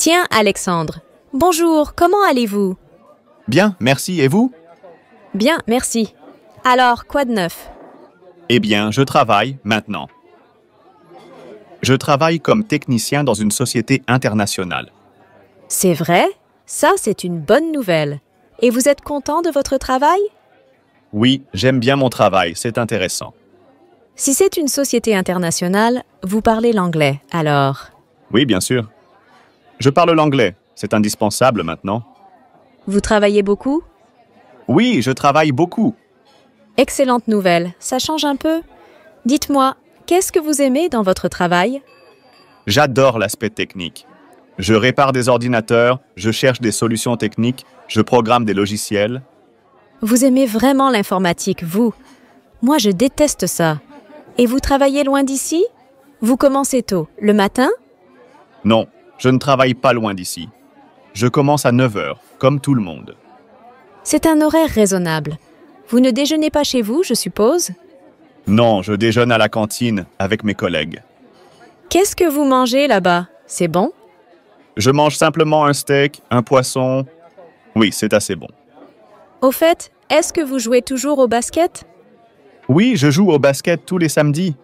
Tiens, Alexandre. Bonjour, comment allez-vous? Bien, merci. Et vous? Bien, merci. Alors, quoi de neuf? Eh bien, je travaille maintenant. Je travaille comme technicien dans une société internationale. C'est vrai? Ça, c'est une bonne nouvelle. Et vous êtes content de votre travail? Oui, j'aime bien mon travail, c'est intéressant. Si c'est une société internationale, vous parlez l'anglais, alors. Oui, bien sûr. Je parle l'anglais, c'est indispensable maintenant. Vous travaillez beaucoup? Oui, je travaille beaucoup. Excellente nouvelle, ça change un peu. Dites-moi, qu'est-ce que vous aimez dans votre travail? J'adore l'aspect technique. Je répare des ordinateurs, je cherche des solutions techniques, je programme des logiciels. Vous aimez vraiment l'informatique, vous? Moi, je déteste ça. Et vous travaillez loin d'ici? Vous commencez tôt, le matin? Non, je ne travaille pas loin d'ici. Je commence à 9 heures, comme tout le monde. C'est un horaire raisonnable. Vous ne déjeunez pas chez vous, je suppose? Non, je déjeune à la cantine avec mes collègues. Qu'est-ce que vous mangez là-bas? C'est bon? Je mange simplement un steak, un poisson. Oui, c'est assez bon. Au fait, est-ce que vous jouez toujours au basket? Oui, je joue au basket tous les samedis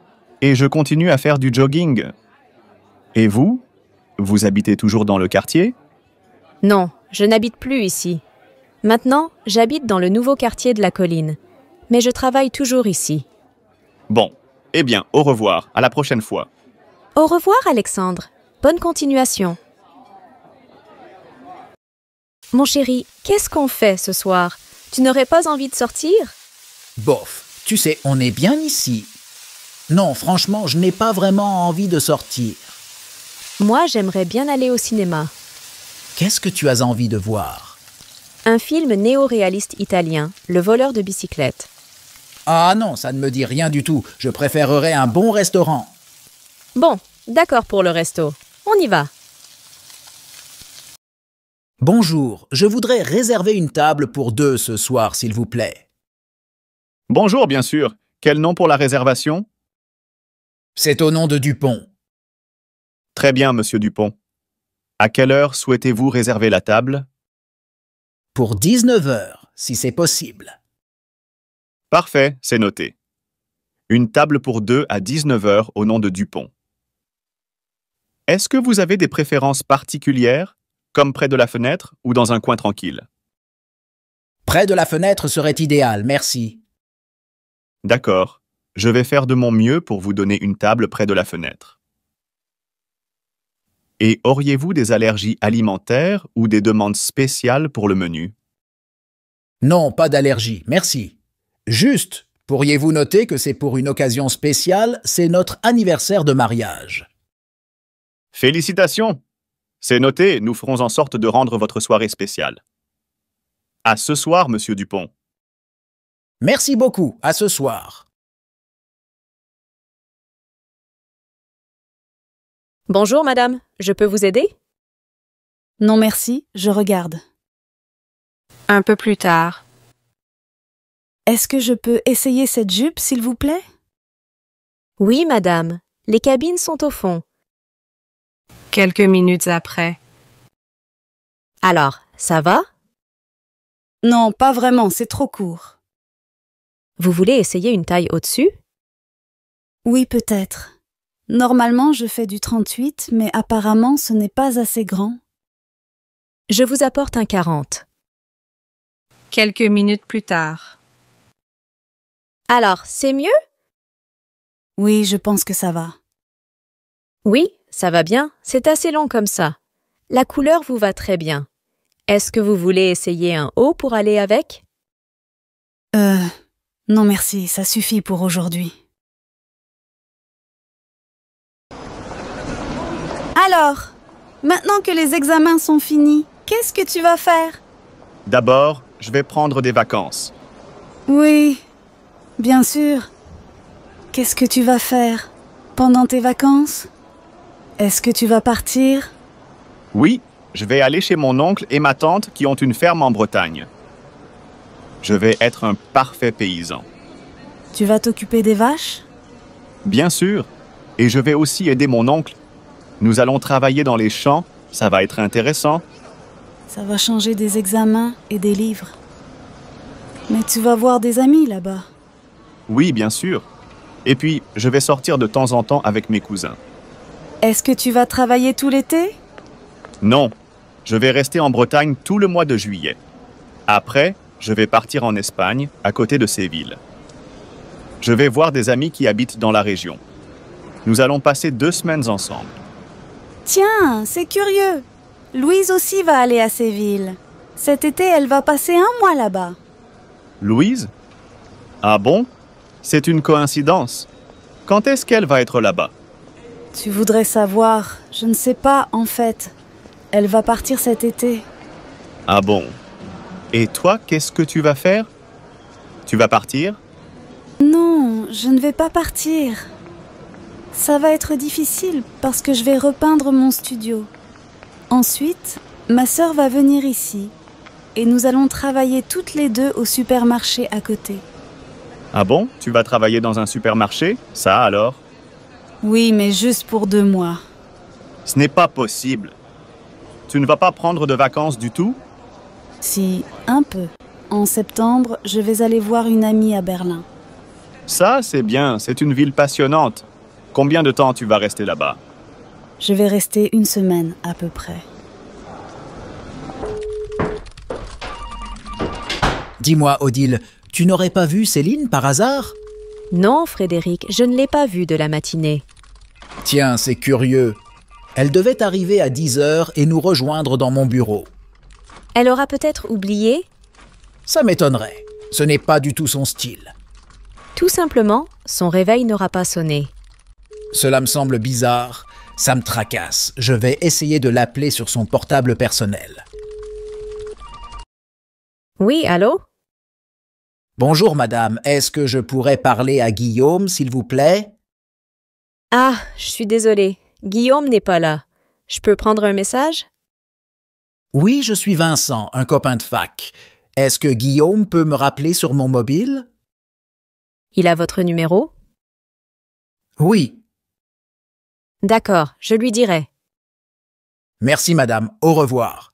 et je continue à faire du jogging. Et vous? Vous habitez toujours dans le quartier? Non, je n'habite plus ici. Maintenant, j'habite dans le nouveau quartier de la colline. Mais je travaille toujours ici. Bon, eh bien, au revoir, à la prochaine fois. Au revoir, Alexandre. Bonne continuation. Mon chéri, qu'est-ce qu'on fait ce soir? Tu n'aurais pas envie de sortir? Bof, tu sais, on est bien ici. Non, franchement, je n'ai pas vraiment envie de sortir. Moi, j'aimerais bien aller au cinéma. Qu'est-ce que tu as envie de voir? Un film néo-réaliste italien, Le voleur de bicyclette. Ah non, ça ne me dit rien du tout. Je préférerais un bon restaurant. Bon, d'accord pour le resto. On y va. Bonjour, je voudrais réserver une table pour 2 ce soir, s'il vous plaît. Bonjour, bien sûr. Quel nom pour la réservation? C'est au nom de Dupont. Très bien, monsieur Dupont. À quelle heure souhaitez-vous réserver la table? Pour 19 heures, si c'est possible. Parfait, c'est noté. Une table pour 2 à 19 heures au nom de Dupont. Est-ce que vous avez des préférences particulières, comme près de la fenêtre ou dans un coin tranquille? Près de la fenêtre serait idéal, merci. D'accord. Je vais faire de mon mieux pour vous donner une table près de la fenêtre. Et auriez-vous des allergies alimentaires ou des demandes spéciales pour le menu? Non, pas d'allergie, merci. Juste, pourriez-vous noter que c'est pour une occasion spéciale, c'est notre anniversaire de mariage. Félicitations! C'est noté, nous ferons en sorte de rendre votre soirée spéciale. À ce soir, monsieur Dupont. Merci beaucoup, à ce soir. Bonjour, madame. Je peux vous aider? Non merci, je regarde. Un peu plus tard. Est-ce que je peux essayer cette jupe, s'il vous plaît? Oui, madame. Les cabines sont au fond. Quelques minutes après. Alors, ça va? Non, pas vraiment, c'est trop court. Vous voulez essayer une taille au-dessus? Oui, peut-être. Normalement, je fais du 38, mais apparemment, ce n'est pas assez grand. Je vous apporte un 40. Quelques minutes plus tard. Alors, c'est mieux? Oui, je pense que ça va. Oui, ça va bien. C'est assez long comme ça. La couleur vous va très bien. Est-ce que vous voulez essayer un haut pour aller avec? Non merci, ça suffit pour aujourd'hui. Alors, maintenant que les examens sont finis, qu'est-ce que tu vas faire? D'abord, je vais prendre des vacances. Oui, bien sûr. Qu'est-ce que tu vas faire pendant tes vacances? Est-ce que tu vas partir? Oui, je vais aller chez mon oncle et ma tante qui ont une ferme en Bretagne. Je vais être un parfait paysan. Tu vas t'occuper des vaches? Bien sûr, et je vais aussi aider mon oncle. Nous allons travailler dans les champs Ça va être intéressant. Ça va changer des examens et des livres. Mais tu vas voir des amis là-bas. Oui, bien sûr. Et puis, je vais sortir de temps en temps avec mes cousins. Est-ce que tu vas travailler tout l'été? Non, je vais rester en Bretagne tout le mois de juillet. Après, je vais partir en Espagne, à côté de Séville. Je vais voir des amis qui habitent dans la région. Nous allons passer 2 semaines ensemble. Tiens, c'est curieux. Louise aussi va aller à Séville. Cet été, elle va passer 1 mois là-bas. Louise? Ah bon? C'est une coïncidence. Quand est-ce qu'elle va être là-bas? Tu voudrais savoir? Je ne sais pas, en fait. Elle va partir cet été. Ah bon? Et toi, qu'est-ce que tu vas faire? Tu vas partir? Non, je ne vais pas partir. Ça va être difficile parce que je vais repeindre mon studio. Ensuite, ma sœur va venir ici et nous allons travailler toutes les deux au supermarché à côté. Ah bon? Tu vas travailler dans un supermarché? Ça alors? Oui, mais juste pour 2 mois. Ce n'est pas possible. Tu ne vas pas prendre de vacances du tout? Si, un peu. En septembre, je vais aller voir une amie à Berlin. Ça, c'est bien. C'est une ville passionnante. Combien de temps tu vas rester là-bas? Je vais rester 1 semaine à peu près. Dis-moi, Odile, tu n'aurais pas vu Céline par hasard? Non, Frédéric, je ne l'ai pas vue de la matinée. Tiens, c'est curieux. Elle devait arriver à 10 heures et nous rejoindre dans mon bureau. Elle aura peut-être oublié? Ça m'étonnerait. Ce n'est pas du tout son style. Tout simplement, son réveil n'aura pas sonné. Cela me semble bizarre. Ça me tracasse. Je vais essayer de l'appeler sur son portable personnel. Oui, allô? Bonjour, madame. Est-ce que je pourrais parler à Guillaume, s'il vous plaît? Ah, je suis désolée. Guillaume n'est pas là. Je peux prendre un message? Oui, je suis Vincent, un copain de fac. Est-ce que Guillaume peut me rappeler sur mon mobile? Il a votre numéro? Oui. D'accord, je lui dirai. Merci, madame. Au revoir.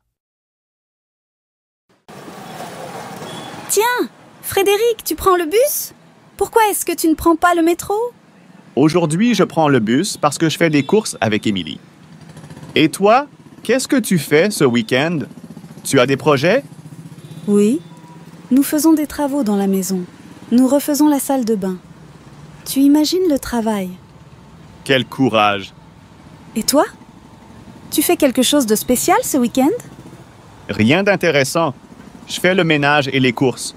Tiens, Frédéric, tu prends le bus? Pourquoi est-ce que tu ne prends pas le métro? Aujourd'hui, je prends le bus parce que je fais des courses avec Émilie. Et toi, qu'est-ce que tu fais ce week-end? Tu as des projets? Oui. Nous faisons des travaux dans la maison. Nous refaisons la salle de bain. Tu imagines le travail? Quel courage! Et toi? Tu fais quelque chose de spécial ce week-end? Rien d'intéressant. Je fais le ménage et les courses.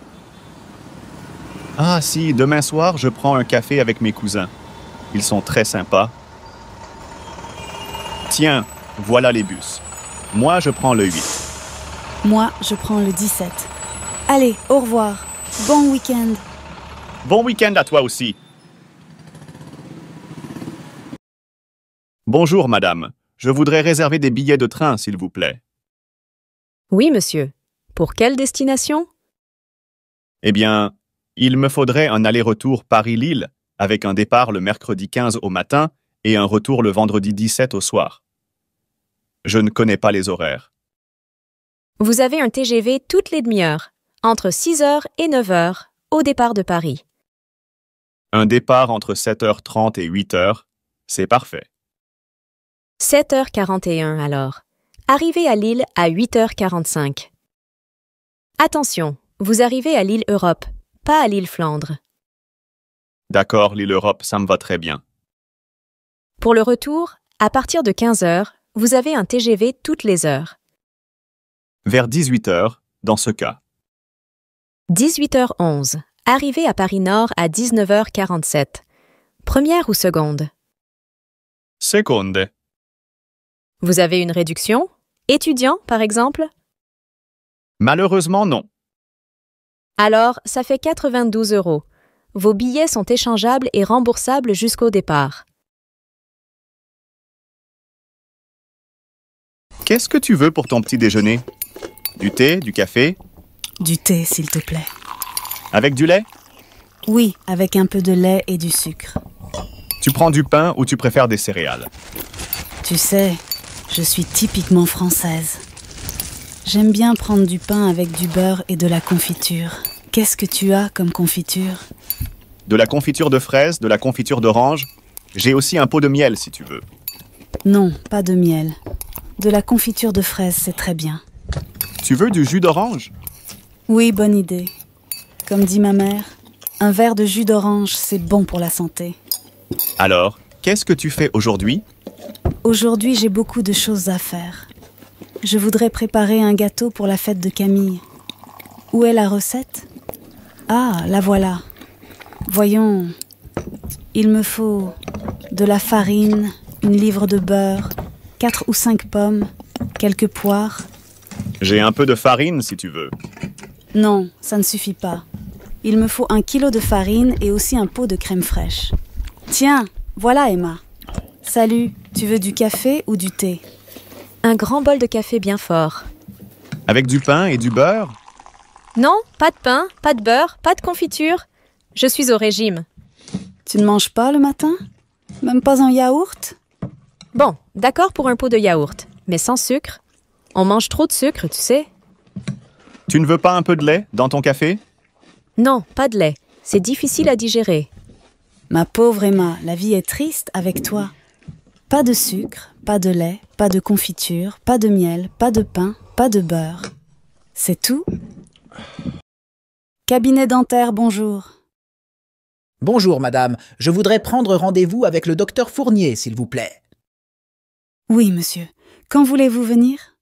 Ah si, demain soir, je prends un café avec mes cousins. Ils sont très sympas. Tiens, voilà les bus. Moi, je prends le 8. Moi, je prends le 17. Allez, au revoir. Bon week-end. Bon week-end à toi aussi. Bonjour, madame. Je voudrais réserver des billets de train, s'il vous plaît. Oui, monsieur. Pour quelle destination? Eh bien, il me faudrait un aller-retour Paris-Lille, avec un départ le mercredi 15 au matin et un retour le vendredi 17 au soir. Je ne connais pas les horaires. Vous avez un TGV toutes les demi-heures, entre 6h et 9h, au départ de Paris. Un départ entre 7h30 et 8h, c'est parfait. 7h41 alors. Arrivez à Lille à 8h45. Attention, vous arrivez à l'île Europe, pas à l'île Flandre. D'accord, l'île Europe, ça me va très bien. Pour le retour, à partir de 15h, vous avez un TGV toutes les heures. Vers 18h, dans ce cas. 18h11. Arrivez à Paris-Nord à 19h47. Première ou seconde? Seconde. Vous avez une réduction? Étudiant, par exemple? Malheureusement, non. Alors, ça fait 92 €. Vos billets sont échangeables et remboursables jusqu'au départ. Qu'est-ce que tu veux pour ton petit déjeuner? Du thé, du café? Du thé, s'il te plaît. Avec du lait? Oui, avec un peu de lait et du sucre. Tu prends du pain ou tu préfères des céréales? Tu sais, Je suis typiquement française. J'aime bien prendre du pain avec du beurre et de la confiture. Qu'est-ce que tu as comme confiture? De la confiture de fraises, de la confiture d'orange. J'ai aussi un pot de miel si tu veux. Non, pas de miel. De la confiture de fraises, c'est très bien. Tu veux du jus d'orange? Oui, bonne idée. Comme dit ma mère, un verre de jus d'orange, c'est bon pour la santé. Alors, qu'est-ce que tu fais aujourd'hui? Aujourd'hui, j'ai beaucoup de choses à faire. Je voudrais préparer un gâteau pour la fête de Camille. Où est la recette? Ah, la voilà. Voyons, il me faut de la farine, une livre de beurre, 4 ou 5 pommes, quelques poires. J'ai un peu de farine si tu veux. Non, ça ne suffit pas. Il me faut 1 kilo de farine et aussi un pot de crème fraîche. Tiens, voilà Emma. Salut, tu veux du café ou du thé? Un grand bol de café bien fort. Avec du pain et du beurre? Non, pas de pain, pas de beurre, pas de confiture. Je suis au régime. Tu ne manges pas le matin? Même pas un yaourt? Bon, d'accord pour un pot de yaourt, mais sans sucre. On mange trop de sucre, tu sais. Tu ne veux pas un peu de lait dans ton café? Non, pas de lait. C'est difficile à digérer. Ma pauvre Emma, la vie est triste avec toi. Pas de sucre, pas de lait, pas de confiture, pas de miel, pas de pain, pas de beurre. C'est tout? Cabinet dentaire, bonjour. Bonjour, madame. Je voudrais prendre rendez-vous avec le docteur Fournier, s'il vous plaît. Oui, monsieur. Quand voulez-vous venir?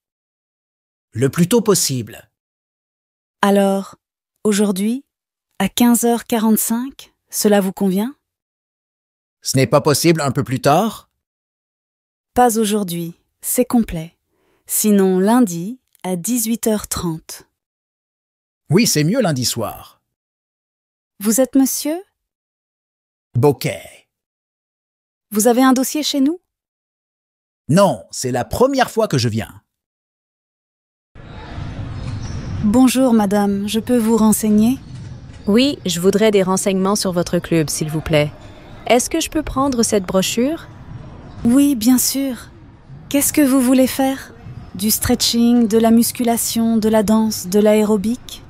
Le plus tôt possible. Alors, aujourd'hui, à 15h45, cela vous convient? Ce n'est pas possible un peu plus tard? Pas aujourd'hui, c'est complet. Sinon, lundi, à 18h30. Oui, c'est mieux lundi soir. Vous êtes monsieur? Bouquet. Vous avez un dossier chez nous? Non, c'est la première fois que je viens. Bonjour, madame, je peux vous renseigner? Oui, je voudrais des renseignements sur votre club, s'il vous plaît. Est-ce que je peux prendre cette brochure? Oui, bien sûr. Qu'est-ce que vous voulez faire? Du stretching, de la musculation, de la danse, de l'aérobic?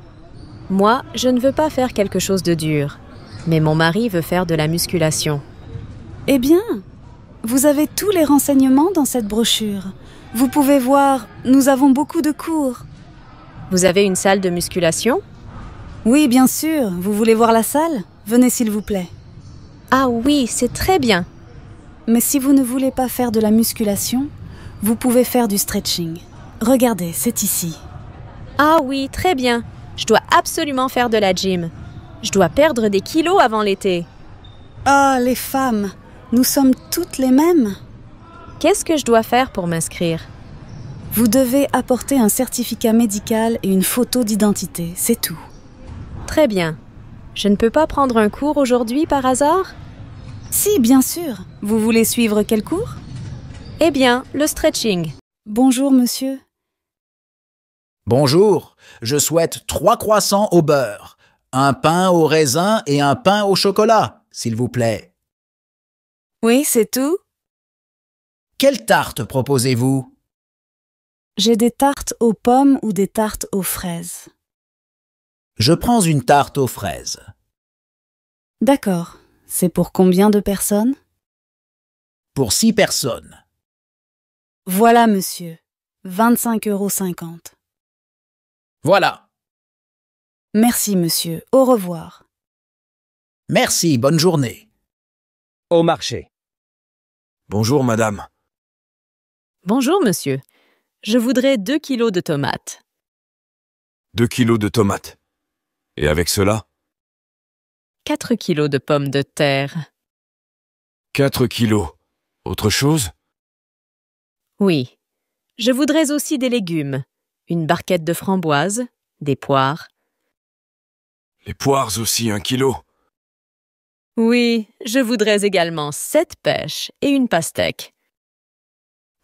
Moi, je ne veux pas faire quelque chose de dur. Mais mon mari veut faire de la musculation. Eh bien, vous avez tous les renseignements dans cette brochure. Vous pouvez voir, nous avons beaucoup de cours. Vous avez une salle de musculation? Oui, bien sûr. Vous voulez voir la salle? Venez s'il vous plaît. Ah oui, c'est très bien. Mais si vous ne voulez pas faire de la musculation, vous pouvez faire du stretching. Regardez, c'est ici. Ah oui, très bien. Je dois absolument faire de la gym. Je dois perdre des kilos avant l'été. Ah, les femmes, nous sommes toutes les mêmes. Qu'est-ce que je dois faire pour m'inscrire? Vous devez apporter un certificat médical et une photo d'identité, c'est tout. Très bien. Je ne peux pas prendre un cours aujourd'hui par hasard? Si, bien sûr. Vous voulez suivre quel cours? Eh bien, le stretching. Bonjour, monsieur. Bonjour, je souhaite 3 croissants au beurre, un pain au raisin et un pain au chocolat, s'il vous plaît. Oui, c'est tout? Quelle tarte proposez-vous? J'ai des tartes aux pommes ou des tartes aux fraises. Je prends une tarte aux fraises. D'accord. C'est pour combien de personnes? Pour 6 personnes. Voilà, monsieur. 25,50 €. Voilà. Merci, monsieur. Au revoir. Merci, bonne journée. Au marché. Bonjour, madame. Bonjour, monsieur. Je voudrais 2 kilos de tomates. 2 kilos de tomates. Et avec cela? 4 kilos de pommes de terre. 4 kilos. Autre chose? Oui. Je voudrais aussi des légumes. Une barquette de framboises, des poires. Les poires aussi, 1 kilo. Oui, je voudrais également 7 pêches et une pastèque.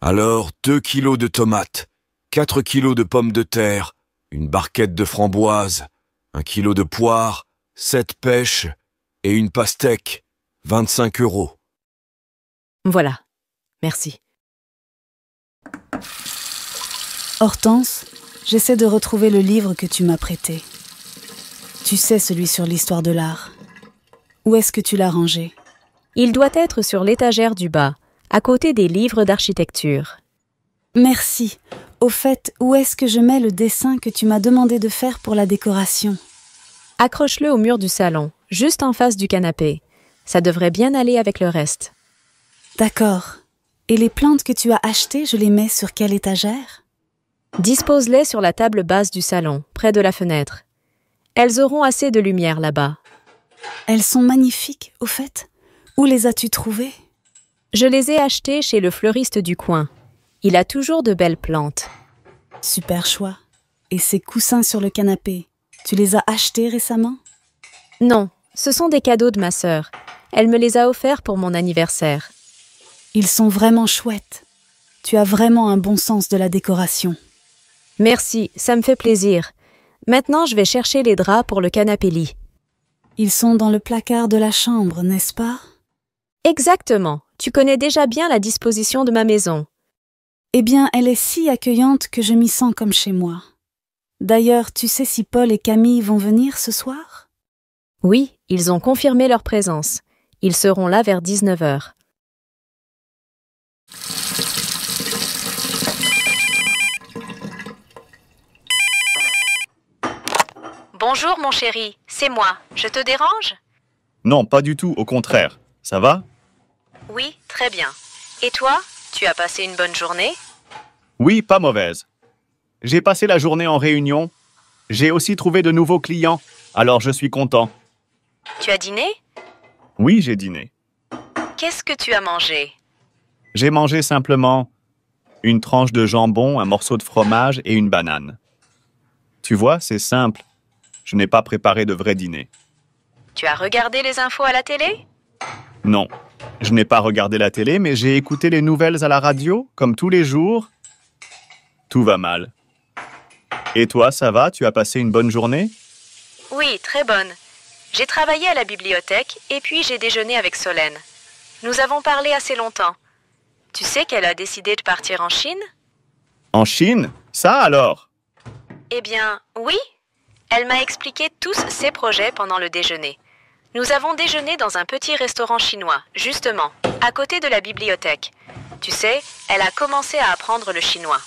Alors, 2 kilos de tomates, 4 kilos de pommes de terre, une barquette de framboises, 1 kilo de poires, 7 pêches et une pastèque, 25 €. Voilà. Merci. Hortense, j'essaie de retrouver le livre que tu m'as prêté. Tu sais, celui sur l'histoire de l'art. Où est-ce que tu l'as rangé? Il doit être sur l'étagère du bas, à côté des livres d'architecture. Merci. Au fait, où est-ce que je mets le dessin que tu m'as demandé de faire pour la décoration? Accroche-le au mur du salon, juste en face du canapé. Ça devrait bien aller avec le reste. D'accord. Et les plantes que tu as achetées, je les mets sur quelle étagère? Dispose-les sur la table basse du salon, près de la fenêtre. Elles auront assez de lumière là-bas. Elles sont magnifiques, au fait. Où les as-tu trouvées? Je les ai achetées chez le fleuriste du coin. Il a toujours de belles plantes. Super choix. Et ces coussins sur le canapé, tu les as achetés récemment? Non, ce sont des cadeaux de ma sœur. Elle me les a offerts pour mon anniversaire. Ils sont vraiment chouettes. Tu as vraiment un bon sens de la décoration. Merci, ça me fait plaisir. Maintenant, je vais chercher les draps pour le canapé-lit. Ils sont dans le placard de la chambre, n'est-ce pas? Exactement. Tu connais déjà bien la disposition de ma maison. Eh bien, elle est si accueillante que je m'y sens comme chez moi. D'ailleurs, tu sais si Paul et Camille vont venir ce soir? Oui, ils ont confirmé leur présence. Ils seront là vers 19h. Bonjour mon chéri, c'est moi. Je te dérange? Non, pas du tout, au contraire. Ça va? Oui, très bien. Et toi, tu as passé une bonne journée? Oui, pas mauvaise. J'ai passé la journée en réunion. J'ai aussi trouvé de nouveaux clients, alors je suis content. Tu as dîné? Oui, j'ai dîné. Qu'est-ce que tu as mangé? J'ai mangé simplement une tranche de jambon, un morceau de fromage et une banane. Tu vois, c'est simple. Je n'ai pas préparé de vrai dîner. Tu as regardé les infos à la télé? Non, je n'ai pas regardé la télé, mais j'ai écouté les nouvelles à la radio, comme tous les jours. Tout va mal. Et toi, ça va? Tu as passé une bonne journée? Oui, très bonne. J'ai travaillé à la bibliothèque et puis j'ai déjeuné avec Solène. Nous avons parlé assez longtemps. Tu sais qu'elle a décidé de partir en Chine? En Chine? Ça alors? Eh bien, oui. Elle m'a expliqué tous ses projets pendant le déjeuner. Nous avons déjeuné dans un petit restaurant chinois, justement, à côté de la bibliothèque. Tu sais, elle a commencé à apprendre le chinois.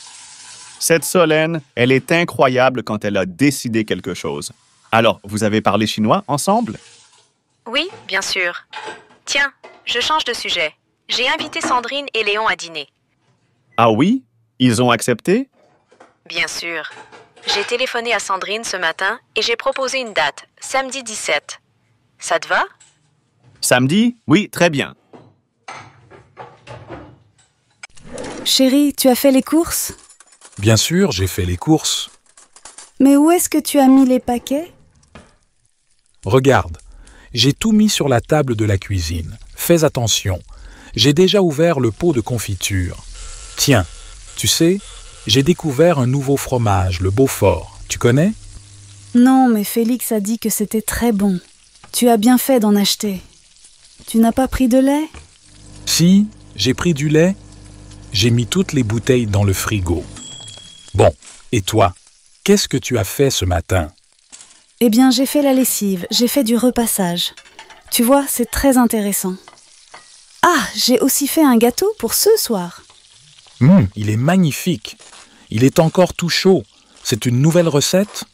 Cette Solène, elle est incroyable quand elle a décidé quelque chose. Alors, vous avez parlé chinois ensemble? Oui, bien sûr. Tiens, je change de sujet. J'ai invité Sandrine et Léon à dîner. Ah oui? Ils ont accepté? Bien sûr. J'ai téléphoné à Sandrine ce matin et j'ai proposé une date, samedi 17. Ça te va? Samedi? Oui, très bien. Chérie, tu as fait les courses? Bien sûr, j'ai fait les courses. Mais où est-ce que tu as mis les paquets? Regarde, j'ai tout mis sur la table de la cuisine. Fais attention, j'ai déjà ouvert le pot de confiture. Tiens, tu sais, j'ai découvert un nouveau fromage, le Beaufort. Tu connais? Non, mais Félix a dit que c'était très bon. Tu as bien fait d'en acheter. Tu n'as pas pris de lait? Si, j'ai pris du lait. J'ai mis toutes les bouteilles dans le frigo. Bon, et toi, qu'est-ce que tu as fait ce matin? Eh bien, j'ai fait la lessive, j'ai fait du repassage. Tu vois, c'est très intéressant. Ah, j'ai aussi fait un gâteau pour ce soir. Il est magnifique. Il est encore tout chaud. C'est une nouvelle recette?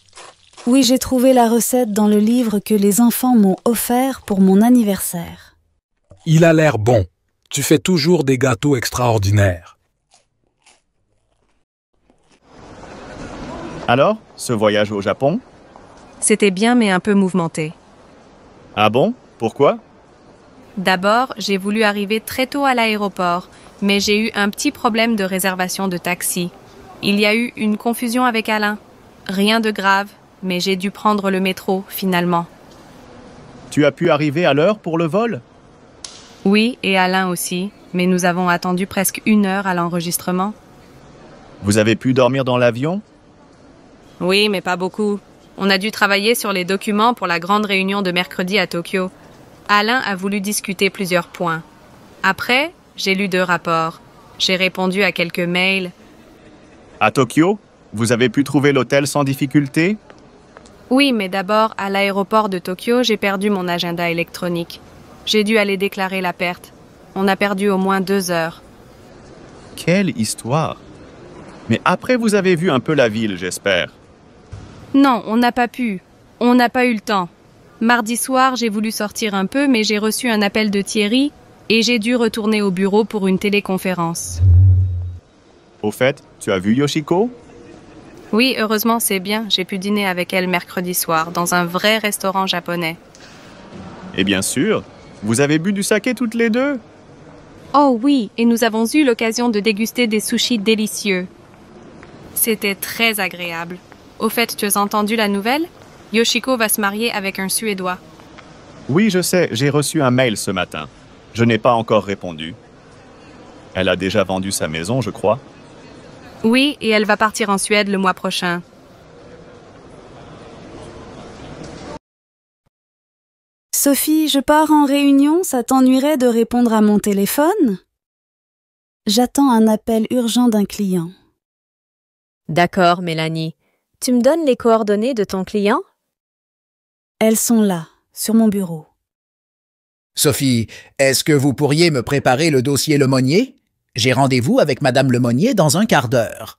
Oui, j'ai trouvé la recette dans le livre que les enfants m'ont offert pour mon anniversaire. Il a l'air bon. Tu fais toujours des gâteaux extraordinaires. Alors, ce voyage au Japon? C'était bien mais un peu mouvementé. Ah bon? Pourquoi? D'abord, j'ai voulu arriver très tôt à l'aéroport, mais j'ai eu un petit problème de réservation de taxi. Il y a eu une confusion avec Alain. Rien de grave, mais j'ai dû prendre le métro, finalement. Tu as pu arriver à l'heure pour le vol? Oui, et Alain aussi, mais nous avons attendu presque 1 heure à l'enregistrement. Vous avez pu dormir dans l'avion? Oui, mais pas beaucoup. On a dû travailler sur les documents pour la grande réunion de mercredi à Tokyo. Alain a voulu discuter plusieurs points. Après, j'ai lu 2 rapports. J'ai répondu à quelques mails. À Tokyo? Vous avez pu trouver l'hôtel sans difficulté? Oui, mais d'abord, à l'aéroport de Tokyo, j'ai perdu mon agenda électronique. J'ai dû aller déclarer la perte. On a perdu au moins 2 heures. Quelle histoire! Mais après, vous avez vu un peu la ville, j'espère. Non, on n'a pas pu. On n'a pas eu le temps. Mardi soir, j'ai voulu sortir un peu, mais j'ai reçu un appel de Thierry et j'ai dû retourner au bureau pour une téléconférence. Au fait, tu as vu Yoshiko? Oui, heureusement, c'est bien. J'ai pu dîner avec elle mercredi soir, dans un vrai restaurant japonais. Et bien sûr, vous avez bu du saké toutes les deux? Oh oui, et nous avons eu l'occasion de déguster des sushis délicieux. C'était très agréable. Au fait, tu as entendu la nouvelle? Yoshiko va se marier avec un Suédois. Oui, je sais, j'ai reçu un mail ce matin. Je n'ai pas encore répondu. Elle a déjà vendu sa maison, je crois. Oui, et elle va partir en Suède le mois prochain. Sophie, je pars en réunion, ça t'ennuierait de répondre à mon téléphone? J'attends un appel urgent d'un client. D'accord, Mélanie. Tu me donnes les coordonnées de ton client? Elles sont là, sur mon bureau. Sophie, est-ce que vous pourriez me préparer le dossier Lemonnier? J'ai rendez-vous avec Madame Lemonnier dans un quart d'heure.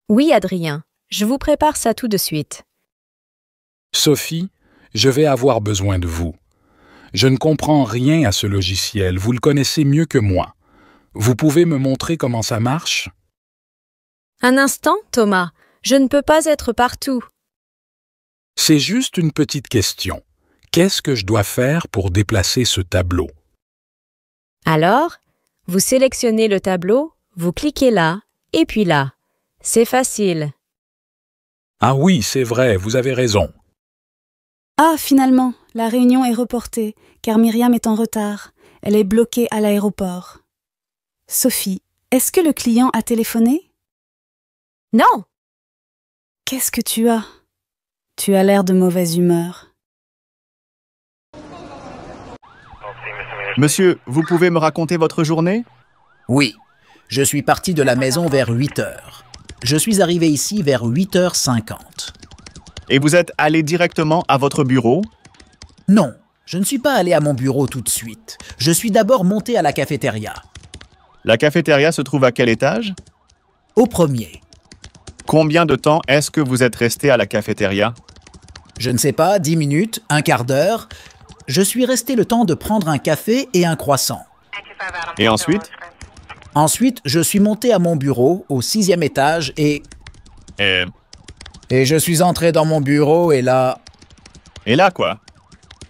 Oui, Adrien. Je vous prépare ça tout de suite. Sophie, je vais avoir besoin de vous. Je ne comprends rien à ce logiciel, vous le connaissez mieux que moi. Vous pouvez me montrer comment ça marche? Un instant, Thomas. Je ne peux pas être partout. C'est juste une petite question. Qu'est-ce que je dois faire pour déplacer ce tableau? Alors, vous sélectionnez le tableau, vous cliquez là, et puis là. C'est facile. Ah oui, c'est vrai, vous avez raison. Ah, finalement, la réunion est reportée, car Myriam est en retard. Elle est bloquée à l'aéroport. Sophie, est-ce que le client a téléphoné? Non! Qu'est-ce que tu as? Tu as l'air de mauvaise humeur. Monsieur, vous pouvez me raconter votre journée? Oui, je suis parti de la maison vers 8 heures. Je suis arrivé ici vers 8h50. Et vous êtes allé directement à votre bureau? Non, je ne suis pas allé à mon bureau tout de suite. Je suis d'abord monté à la cafétéria. La cafétéria se trouve à quel étage? Au premier. Combien de temps est-ce que vous êtes resté à la cafétéria? Je ne sais pas, 10 minutes, un quart d'heure. Je suis resté le temps de prendre un café et un croissant. Et ensuite? Ensuite, je suis monté à mon bureau, au 6e étage, et je suis entré dans mon bureau et là, quoi?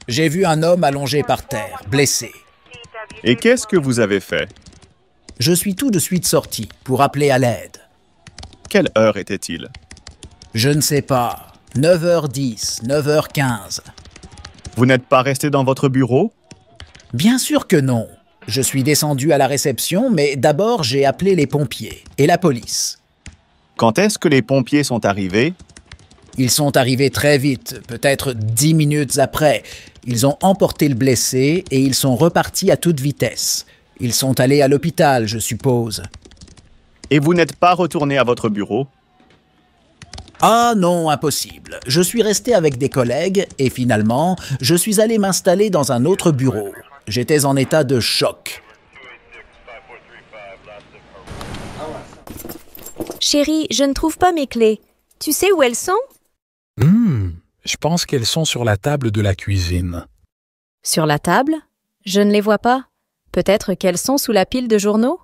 j'ai vu un homme allongé par terre, blessé. Et qu'est-ce que vous avez fait? Je suis tout de suite sorti pour appeler à l'aide. Quelle heure était-il? Je ne sais pas, 9h10, 9h15. Vous n'êtes pas resté dans votre bureau? Bien sûr que non. Je suis descendu à la réception, mais d'abord j'ai appelé les pompiers et la police. Quand est-ce que les pompiers sont arrivés? Ils sont arrivés très vite, peut-être 10 minutes après. Ils ont emporté le blessé et ils sont repartis à toute vitesse. Ils sont allés à l'hôpital, je suppose. Et vous n'êtes pas retourné à votre bureau? Ah non, impossible. Je suis resté avec des collègues et finalement, je suis allé m'installer dans un autre bureau. J'étais en état de choc. Chérie, je ne trouve pas mes clés. Tu sais où elles sont? Je pense qu'elles sont sur la table de la cuisine. Sur la table? Je ne les vois pas. Peut-être qu'elles sont sous la pile de journaux?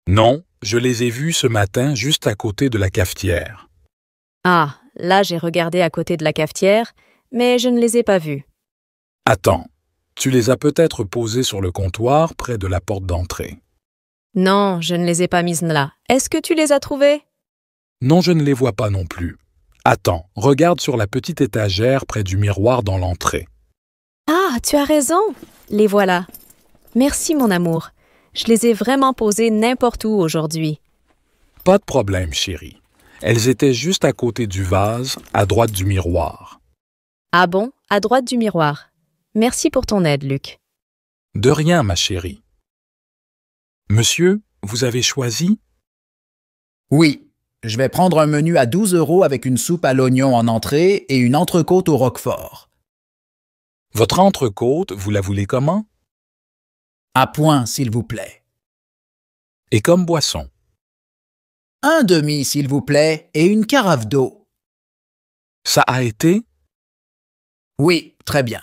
Non, je les ai vues ce matin juste à côté de la cafetière. Ah, là j'ai regardé à côté de la cafetière, mais je ne les ai pas vues. Attends, tu les as peut-être posées sur le comptoir près de la porte d'entrée. Non, je ne les ai pas mises là. Est-ce que tu les as trouvées? Non, je ne les vois pas non plus. Attends, regarde sur la petite étagère près du miroir dans l'entrée. Ah, tu as raison. Les voilà. Merci mon amour. Je les ai vraiment posées n'importe où aujourd'hui. Pas de problème, chérie. Elles étaient juste à côté du vase, à droite du miroir. Ah bon, à droite du miroir. Merci pour ton aide, Luc. De rien, ma chérie. Monsieur, vous avez choisi? Oui, Je vais prendre un menu à 12 € avec une soupe à l'oignon en entrée et une entrecôte au roquefort. Votre entrecôte, vous la voulez comment? À point, s'il vous plaît. Et comme boisson? Un demi, s'il vous plaît, et une carafe d'eau. Ça a été? Oui, très bien.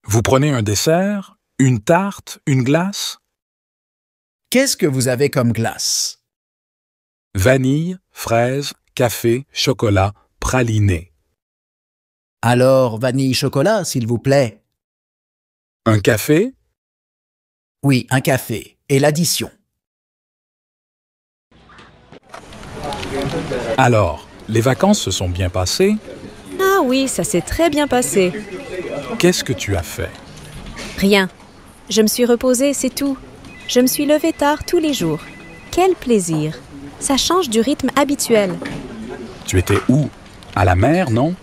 Vous prenez un dessert, une tarte, une glace? Qu'est-ce que vous avez comme glace? Vanille, fraise, café, chocolat, praliné. Alors, vanille-chocolat, s'il vous plaît. Un café? Oui, un café. Et l'addition. Alors, les vacances se sont bien passées? Ah oui, ça s'est très bien passé. Qu'est-ce que tu as fait? Rien. Je me suis reposée, c'est tout. Je me suis levée tard tous les jours. Quel plaisir. Ça change du rythme habituel. Tu étais où? À la mer, non?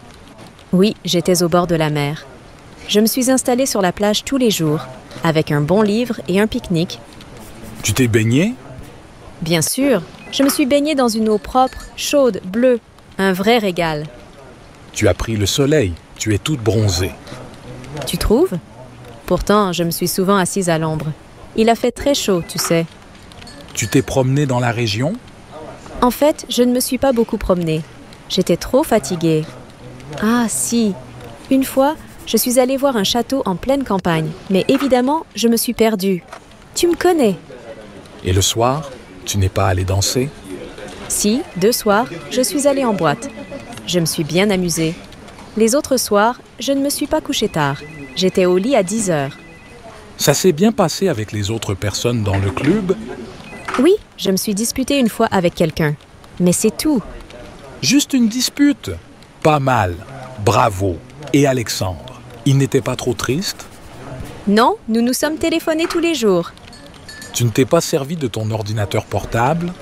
Oui, j'étais au bord de la mer. Je me suis installée sur la plage tous les jours, avec un bon livre et un pique-nique. Tu t'es baigné? Bien sûr, je me suis baignée dans une eau propre, chaude, bleue. Un vrai régal. Tu as pris le soleil, tu es toute bronzée. Tu trouves? Pourtant, je me suis souvent assise à l'ombre. Il a fait très chaud, tu sais. Tu t'es promenée dans la région? En fait, je ne me suis pas beaucoup promenée. J'étais trop fatiguée. Ah si, une fois, je suis allée voir un château en pleine campagne, mais évidemment, je me suis perdue. Tu me connais? Et le soir, tu n'es pas allée danser? Si, 2 soirs, je suis allée en boîte. Je me suis bien amusée. Les autres soirs, je ne me suis pas couchée tard. J'étais au lit à 10 heures. Ça s'est bien passé avec les autres personnes dans le club? Oui, je me suis disputée une fois avec quelqu'un. Mais c'est tout. Juste une dispute? Pas mal. Bravo. Et Alexandre, il n'était pas trop triste? Non, nous nous sommes téléphonés tous les jours. Tu ne t'es pas servi de ton ordinateur portable?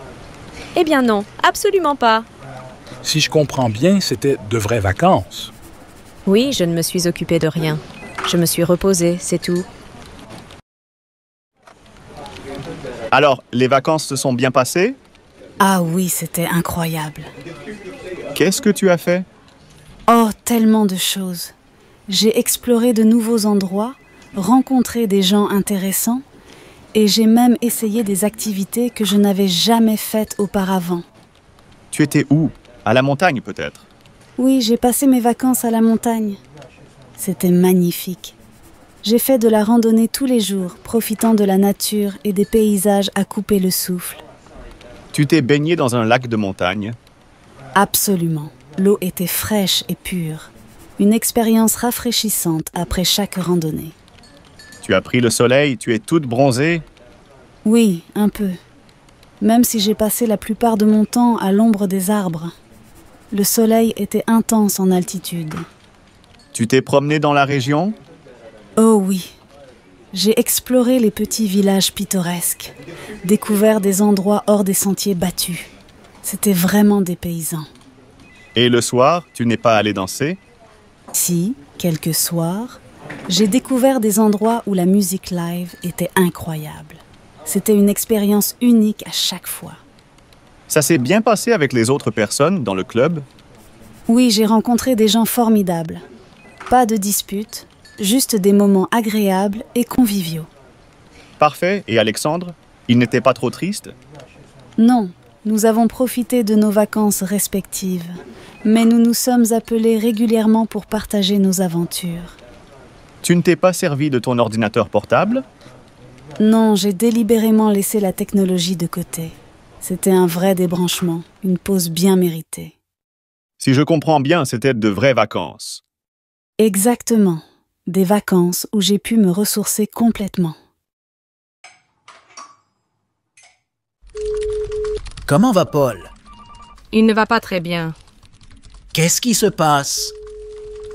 Eh bien non, absolument pas. Si je comprends bien, c'était de vraies vacances. Oui, je ne me suis occupée de rien. Je me suis reposée, c'est tout. Alors, les vacances se sont bien passées? Ah oui, c'était incroyable. Qu'est-ce que tu as fait? Oh, tellement de choses. J'ai exploré de nouveaux endroits, rencontré des gens intéressants et j'ai même essayé des activités que je n'avais jamais faites auparavant. Tu étais où? À la montagne, peut-être? Oui, j'ai passé mes vacances à la montagne. C'était magnifique. J'ai fait de la randonnée tous les jours, profitant de la nature et des paysages à couper le souffle. Tu t'es baigné dans un lac de montagne? Absolument. L'eau était fraîche et pure. Une expérience rafraîchissante après chaque randonnée. Tu as pris le soleil, tu es toute bronzée? Oui, un peu. Même si j'ai passé la plupart de mon temps à l'ombre des arbres. Le soleil était intense en altitude. Tu t'es promenée dans la région? Oh oui. J'ai exploré les petits villages pittoresques, découvert des endroits hors des sentiers battus. C'était vraiment dépaysant. Et le soir, tu n'es pas allé danser? Si, quelques soirs, j'ai découvert des endroits où la musique live était incroyable. C'était une expérience unique à chaque fois. Ça s'est bien passé avec les autres personnes dans le club? Oui, j'ai rencontré des gens formidables. Pas de disputes, juste des moments agréables et conviviaux. Parfait. Et Alexandre? Il n'était pas trop triste? Non, nous avons profité de nos vacances respectives, mais nous nous sommes appelés régulièrement pour partager nos aventures. Tu ne t'es pas servi de ton ordinateur portable? Non, j'ai délibérément laissé la technologie de côté. C'était un vrai débranchement, une pause bien méritée. Si je comprends bien, c'était de vraies vacances. Exactement, des vacances où j'ai pu me ressourcer complètement. Comment va Paul? Il ne va pas très bien. Qu'est-ce qui se passe?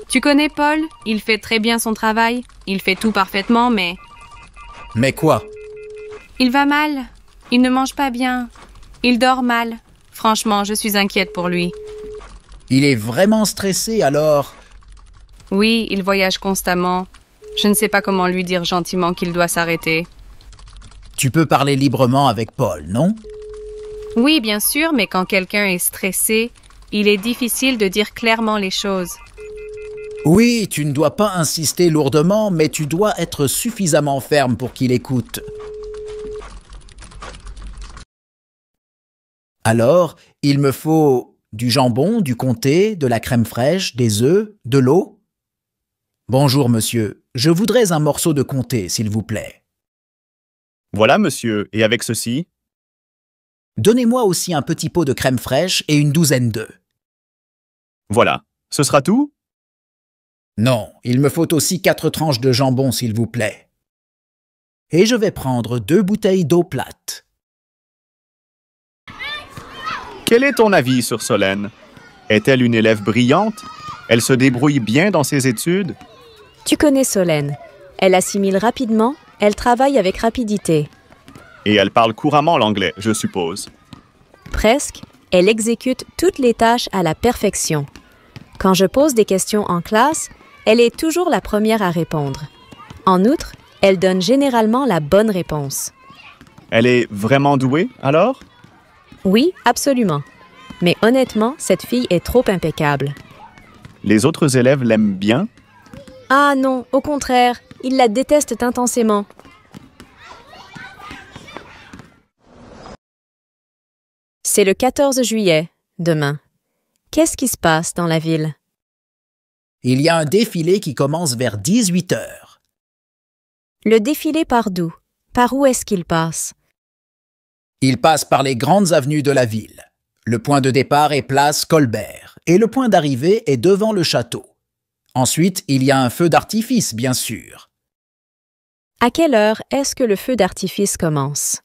Tu connais Paul? Il fait très bien son travail. Il fait tout parfaitement, mais... Mais quoi? Il va mal. Il ne mange pas bien. Il dort mal. Franchement, je suis inquiète pour lui. Il est vraiment stressé alors? Oui, il voyage constamment. Je ne sais pas comment lui dire gentiment qu'il doit s'arrêter. Tu peux parler librement avec Paul, non? Oui, bien sûr, mais quand quelqu'un est stressé, il est difficile de dire clairement les choses. Oui, tu ne dois pas insister lourdement, mais tu dois être suffisamment ferme pour qu'il écoute. Alors, il me faut du jambon, du comté, de la crème fraîche, des œufs, de l'eau. Bonjour, monsieur. Je voudrais un morceau de comté, s'il vous plaît. Voilà, monsieur. Et avec ceci? Donnez-moi aussi un petit pot de crème fraîche et une douzaine d'œufs. Voilà. Ce sera tout? Non, il me faut aussi 4 tranches de jambon, s'il vous plaît. Et je vais prendre 2 bouteilles d'eau plate. Quel est ton avis sur Solène? Est-elle une élève brillante? Elle se débrouille bien dans ses études? Tu connais Solène. Elle assimile rapidement, elle travaille avec rapidité. Et elle parle couramment l'anglais, je suppose. Presque, elle exécute toutes les tâches à la perfection. Quand je pose des questions en classe, elle est toujours la première à répondre. En outre, elle donne généralement la bonne réponse. Elle est vraiment douée, alors? Oui, absolument. Mais honnêtement, cette fille est trop impeccable. Les autres élèves l'aiment bien? Ah non, au contraire, ils la détestent intensément. C'est le 14 juillet, demain. Qu'est-ce qui se passe dans la ville? Il y a un défilé qui commence vers 18 heures. Le défilé part d'où? Par où est-ce qu'il passe? Il passe par les grandes avenues de la ville. Le point de départ est place Colbert et le point d'arrivée est devant le château. Ensuite, il y a un feu d'artifice, bien sûr. À quelle heure est-ce que le feu d'artifice commence?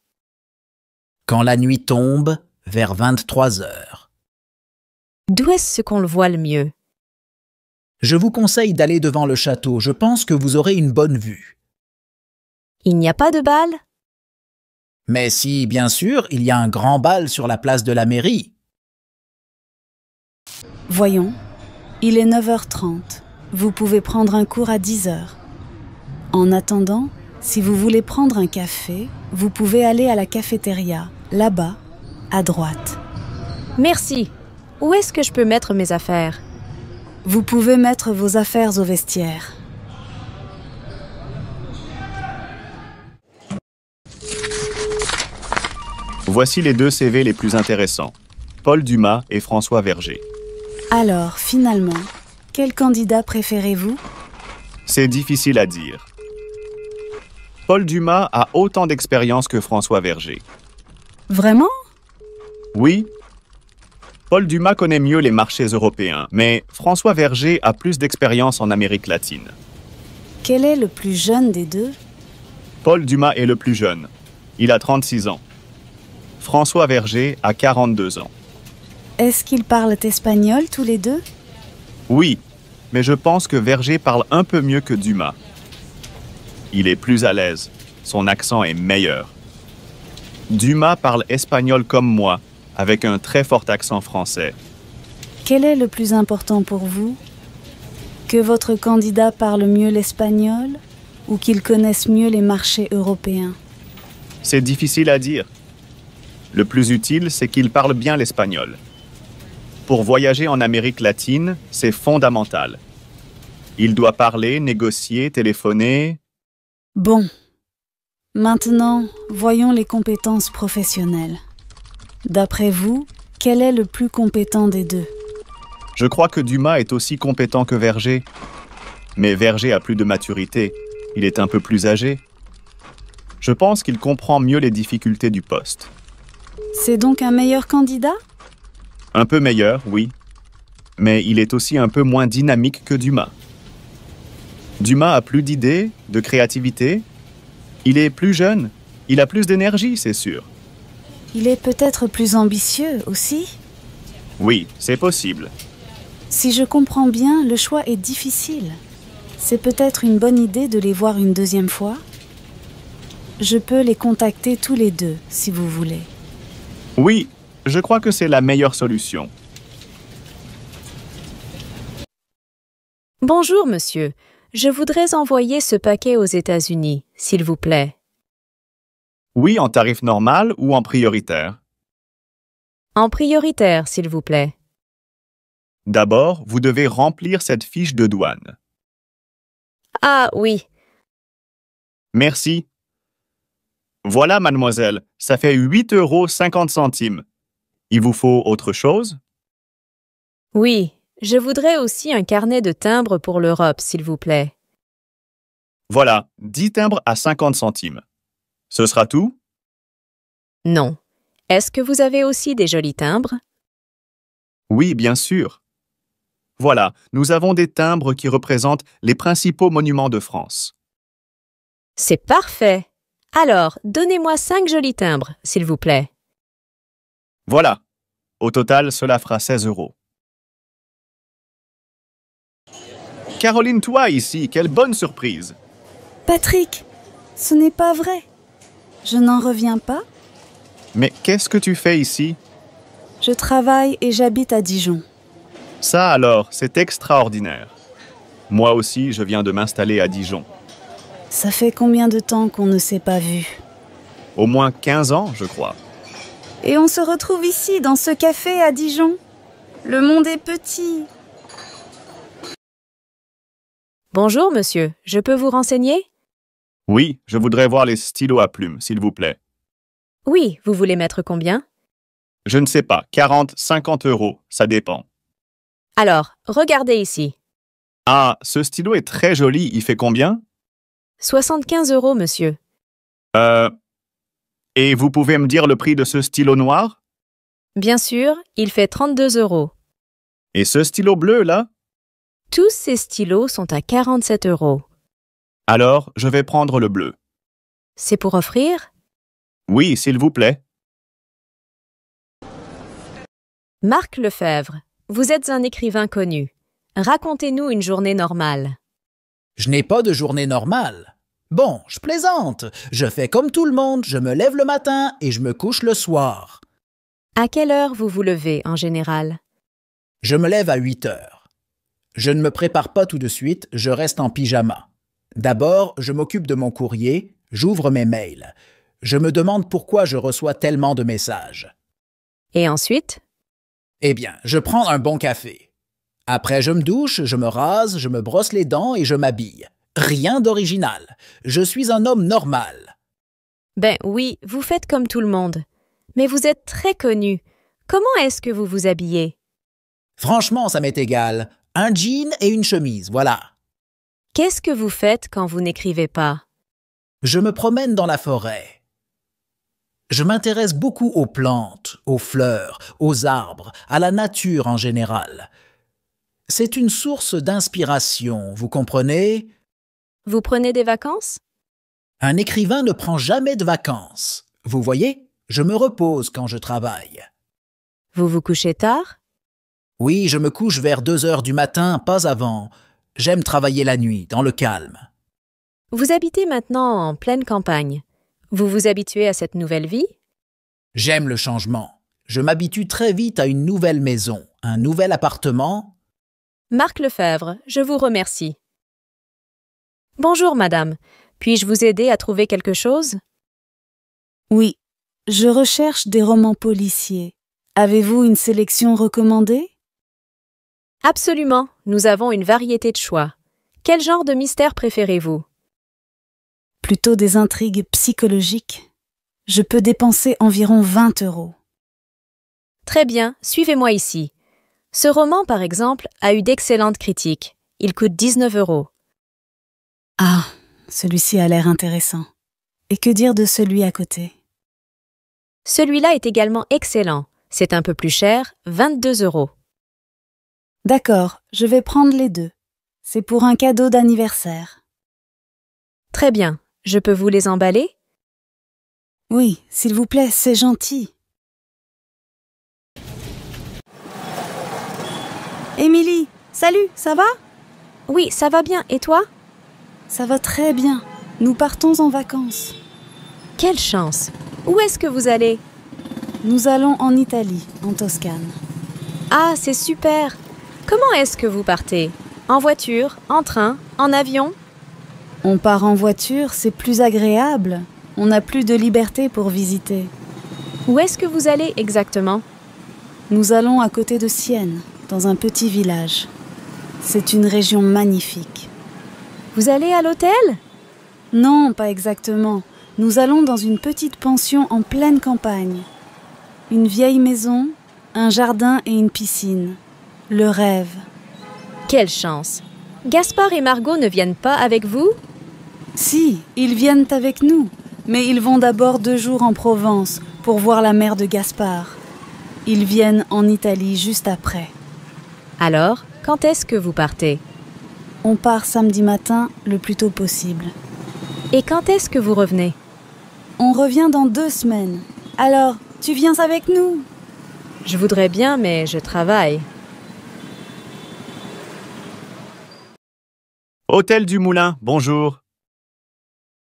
Quand la nuit tombe, vers 23 heures. D'où est-ce qu'on le voit le mieux? Je vous conseille d'aller devant le château, je pense que vous aurez une bonne vue. Il n'y a pas de bal? Mais si, bien sûr, il y a un grand bal sur la place de la mairie. Voyons, il est 9h30. Vous pouvez prendre un cours à 10h. En attendant, si vous voulez prendre un café, vous pouvez aller à la cafétéria, là-bas, à droite. Merci. Où est-ce que je peux mettre mes affaires? Vous pouvez mettre vos affaires au vestiaire. Voici les 2 CV les plus intéressants. Paul Dumas et François Verger. Alors, finalement, quel candidat préférez-vous? C'est difficile à dire. Paul Dumas a autant d'expérience que François Verger. Vraiment? Oui. Paul Dumas connaît mieux les marchés européens, mais François Verger a plus d'expérience en Amérique latine. Quel est le plus jeune des deux? Paul Dumas est le plus jeune. Il a 36 ans. François Verger a 42 ans. Est-ce qu'ils parlent espagnol tous les deux? Oui, mais je pense que Verger parle un peu mieux que Dumas. Il est plus à l'aise. Son accent est meilleur. Dumas parle espagnol comme moi, avec un très fort accent français. Quel est le plus important pour vous? Que votre candidat parle mieux l'espagnol ou qu'il connaisse mieux les marchés européens? C'est difficile à dire. Le plus utile, c'est qu'il parle bien l'espagnol. Pour voyager en Amérique latine, c'est fondamental. Il doit parler, négocier, téléphoner. Bon. Maintenant, voyons les compétences professionnelles. D'après vous, quel est le plus compétent des deux? Je crois que Dumas est aussi compétent que Verger. Mais Verger a plus de maturité. Il est un peu plus âgé. Je pense qu'il comprend mieux les difficultés du poste. C'est donc un meilleur candidat? Un peu meilleur, oui. Mais il est aussi un peu moins dynamique que Dumas. Dumas a plus d'idées, de créativité. Il est plus jeune. Il a plus d'énergie, c'est sûr. Il est peut-être plus ambitieux aussi? Oui, c'est possible. Si je comprends bien, le choix est difficile. C'est peut-être une bonne idée de les voir une deuxième fois? Je peux les contacter tous les deux, si vous voulez. Oui, je crois que c'est la meilleure solution. Bonjour, monsieur. Je voudrais envoyer ce paquet aux États-Unis, s'il vous plaît. Oui, en tarif normal ou en prioritaire? En prioritaire, s'il vous plaît. D'abord, vous devez remplir cette fiche de douane. Ah oui, Merci. Voilà, mademoiselle, ça fait 8,50 €. Il vous faut autre chose? oui. Je voudrais aussi un carnet de timbres pour l'Europe, s'il vous plaît. Voilà, 10 timbres à 50 centimes. Ce sera tout? Non. Est-ce que vous avez aussi des jolis timbres? Oui, bien sûr. Voilà, nous avons des timbres qui représentent les principaux monuments de France. C'est parfait. Alors, donnez-moi 5 jolis timbres, s'il vous plaît. Voilà. Au total, cela fera 16 €. Caroline, toi ici, quelle bonne surprise! Patrick, ce n'est pas vrai. Je n'en reviens pas. Mais qu'est-ce que tu fais ici? Je travaille et j'habite à Dijon. Ça alors, c'est extraordinaire. Moi aussi, je viens de m'installer à Dijon. Ça fait combien de temps qu'on ne s'est pas vu? Au moins 15 ans, je crois. Et on se retrouve ici, dans ce café à Dijon. Le monde est petit. Bonjour, monsieur. Je peux vous renseigner? Oui, je voudrais voir les stylos à plumes, s'il vous plaît. Oui, vous voulez mettre combien? Je ne sais pas, 40, 50 €, ça dépend. Alors, regardez ici. Ah, ce stylo est très joli, il fait combien? 75 €, monsieur. Et vous pouvez me dire le prix de ce stylo noir? Bien sûr, il fait 32 €. Et ce stylo bleu, là? Tous ces stylos sont à 47 €. Alors, je vais prendre le bleu. C'est pour offrir? Oui, s'il vous plaît. Marc Lefebvre, vous êtes un écrivain connu. Racontez-nous une journée normale. Je n'ai pas de journée normale. Bon, je plaisante. Je fais comme tout le monde, je me lève le matin et je me couche le soir. À quelle heure vous vous levez en général? Je me lève à 8 heures. Je ne me prépare pas tout de suite, je reste en pyjama. D'abord, je m'occupe de mon courrier, j'ouvre mes mails. Je me demande pourquoi je reçois tellement de messages. Et ensuite? Eh bien, je prends un bon café. Après, je me douche, je me rase, je me brosse les dents et je m'habille. Rien d'original. Je suis un homme normal. Ben oui, vous faites comme tout le monde. Mais vous êtes très connu. Comment est-ce que vous vous habillez? Franchement, ça m'est égal. Un jean et une chemise, voilà. Qu'est-ce que vous faites quand vous n'écrivez pas? Je me promène dans la forêt. Je m'intéresse beaucoup aux plantes, aux fleurs, aux arbres, à la nature en général. C'est une source d'inspiration, vous comprenez? Vous prenez des vacances? Un écrivain ne prend jamais de vacances. Vous voyez, je me repose quand je travaille. Vous vous couchez tard? Oui, je me couche vers 2 heures du matin, pas avant. J'aime travailler la nuit, dans le calme. Vous habitez maintenant en pleine campagne. Vous vous habituez à cette nouvelle vie? J'aime le changement. Je m'habitue très vite à une nouvelle maison, un nouvel appartement. Marc Lefebvre, je vous remercie. Bonjour, madame. Puis-je vous aider à trouver quelque chose? Oui, je recherche des romans policiers. Avez-vous une sélection recommandée? Absolument, nous avons une variété de choix. Quel genre de mystère préférez-vous? Plutôt des intrigues psychologiques. Je peux dépenser environ 20 €. Très bien, suivez-moi ici. Ce roman, par exemple, a eu d'excellentes critiques. Il coûte 19 €. Ah, celui-ci a l'air intéressant. Et que dire de celui à côté? Celui-là est également excellent. C'est un peu plus cher, 22 €. D'accord, je vais prendre les deux. C'est pour un cadeau d'anniversaire. Très bien. Je peux vous les emballer? Oui, s'il vous plaît, c'est gentil. Émilie, salut, ça va? Oui, ça va bien. Et toi? Ça va très bien. Nous partons en vacances. Quelle chance! Où est-ce que vous allez? Nous allons en Italie, en Toscane. Ah, c'est super! Comment est-ce que vous partez? En voiture, en train, en avion? On part en voiture, c'est plus agréable. On n'a plus de liberté pour visiter. Où est-ce que vous allez exactement? Nous allons à côté de Sienne, dans un petit village. C'est une région magnifique. Vous allez à l'hôtel? Non, pas exactement. Nous allons dans une petite pension en pleine campagne. Une vieille maison, un jardin et une piscine. Le rêve. Quelle chance! Gaspard et Margot ne viennent pas avec vous? Si, ils viennent avec nous, mais ils vont d'abord 2 jours en Provence pour voir la mère de Gaspard. Ils viennent en Italie juste après. Alors, quand est-ce que vous partez? On part samedi matin le plus tôt possible. Et quand est-ce que vous revenez? On revient dans 2 semaines. Alors, tu viens avec nous? Je voudrais bien, mais je travaille. Hôtel du Moulin, bonjour.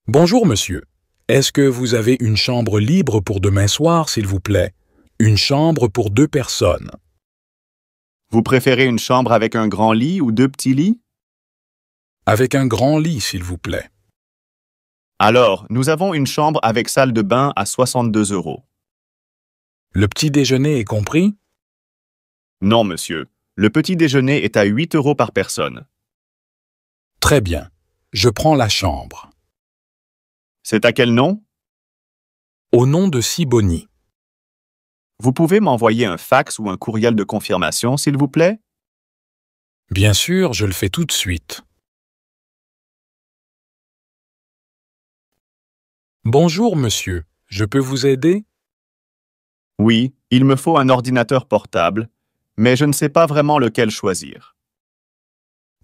Bonjour, monsieur. Est-ce que vous avez une chambre libre pour demain soir, s'il vous plaît? Une chambre pour 2 personnes. Vous préférez une chambre avec un grand lit ou 2 petits lits? Avec un grand lit, s'il vous plaît. Alors, nous avons une chambre avec salle de bain à 62 €. Le petit déjeuner est compris? Non, monsieur. Le petit déjeuner est à 8 € par personne. Très bien. Je prends la chambre. C'est à quel nom? Au nom de Sibony. Vous pouvez m'envoyer un fax ou un courriel de confirmation, s'il vous plaît? Bien sûr, je le fais tout de suite. Bonjour, monsieur. Je peux vous aider? Oui, il me faut un ordinateur portable, mais je ne sais pas vraiment lequel choisir.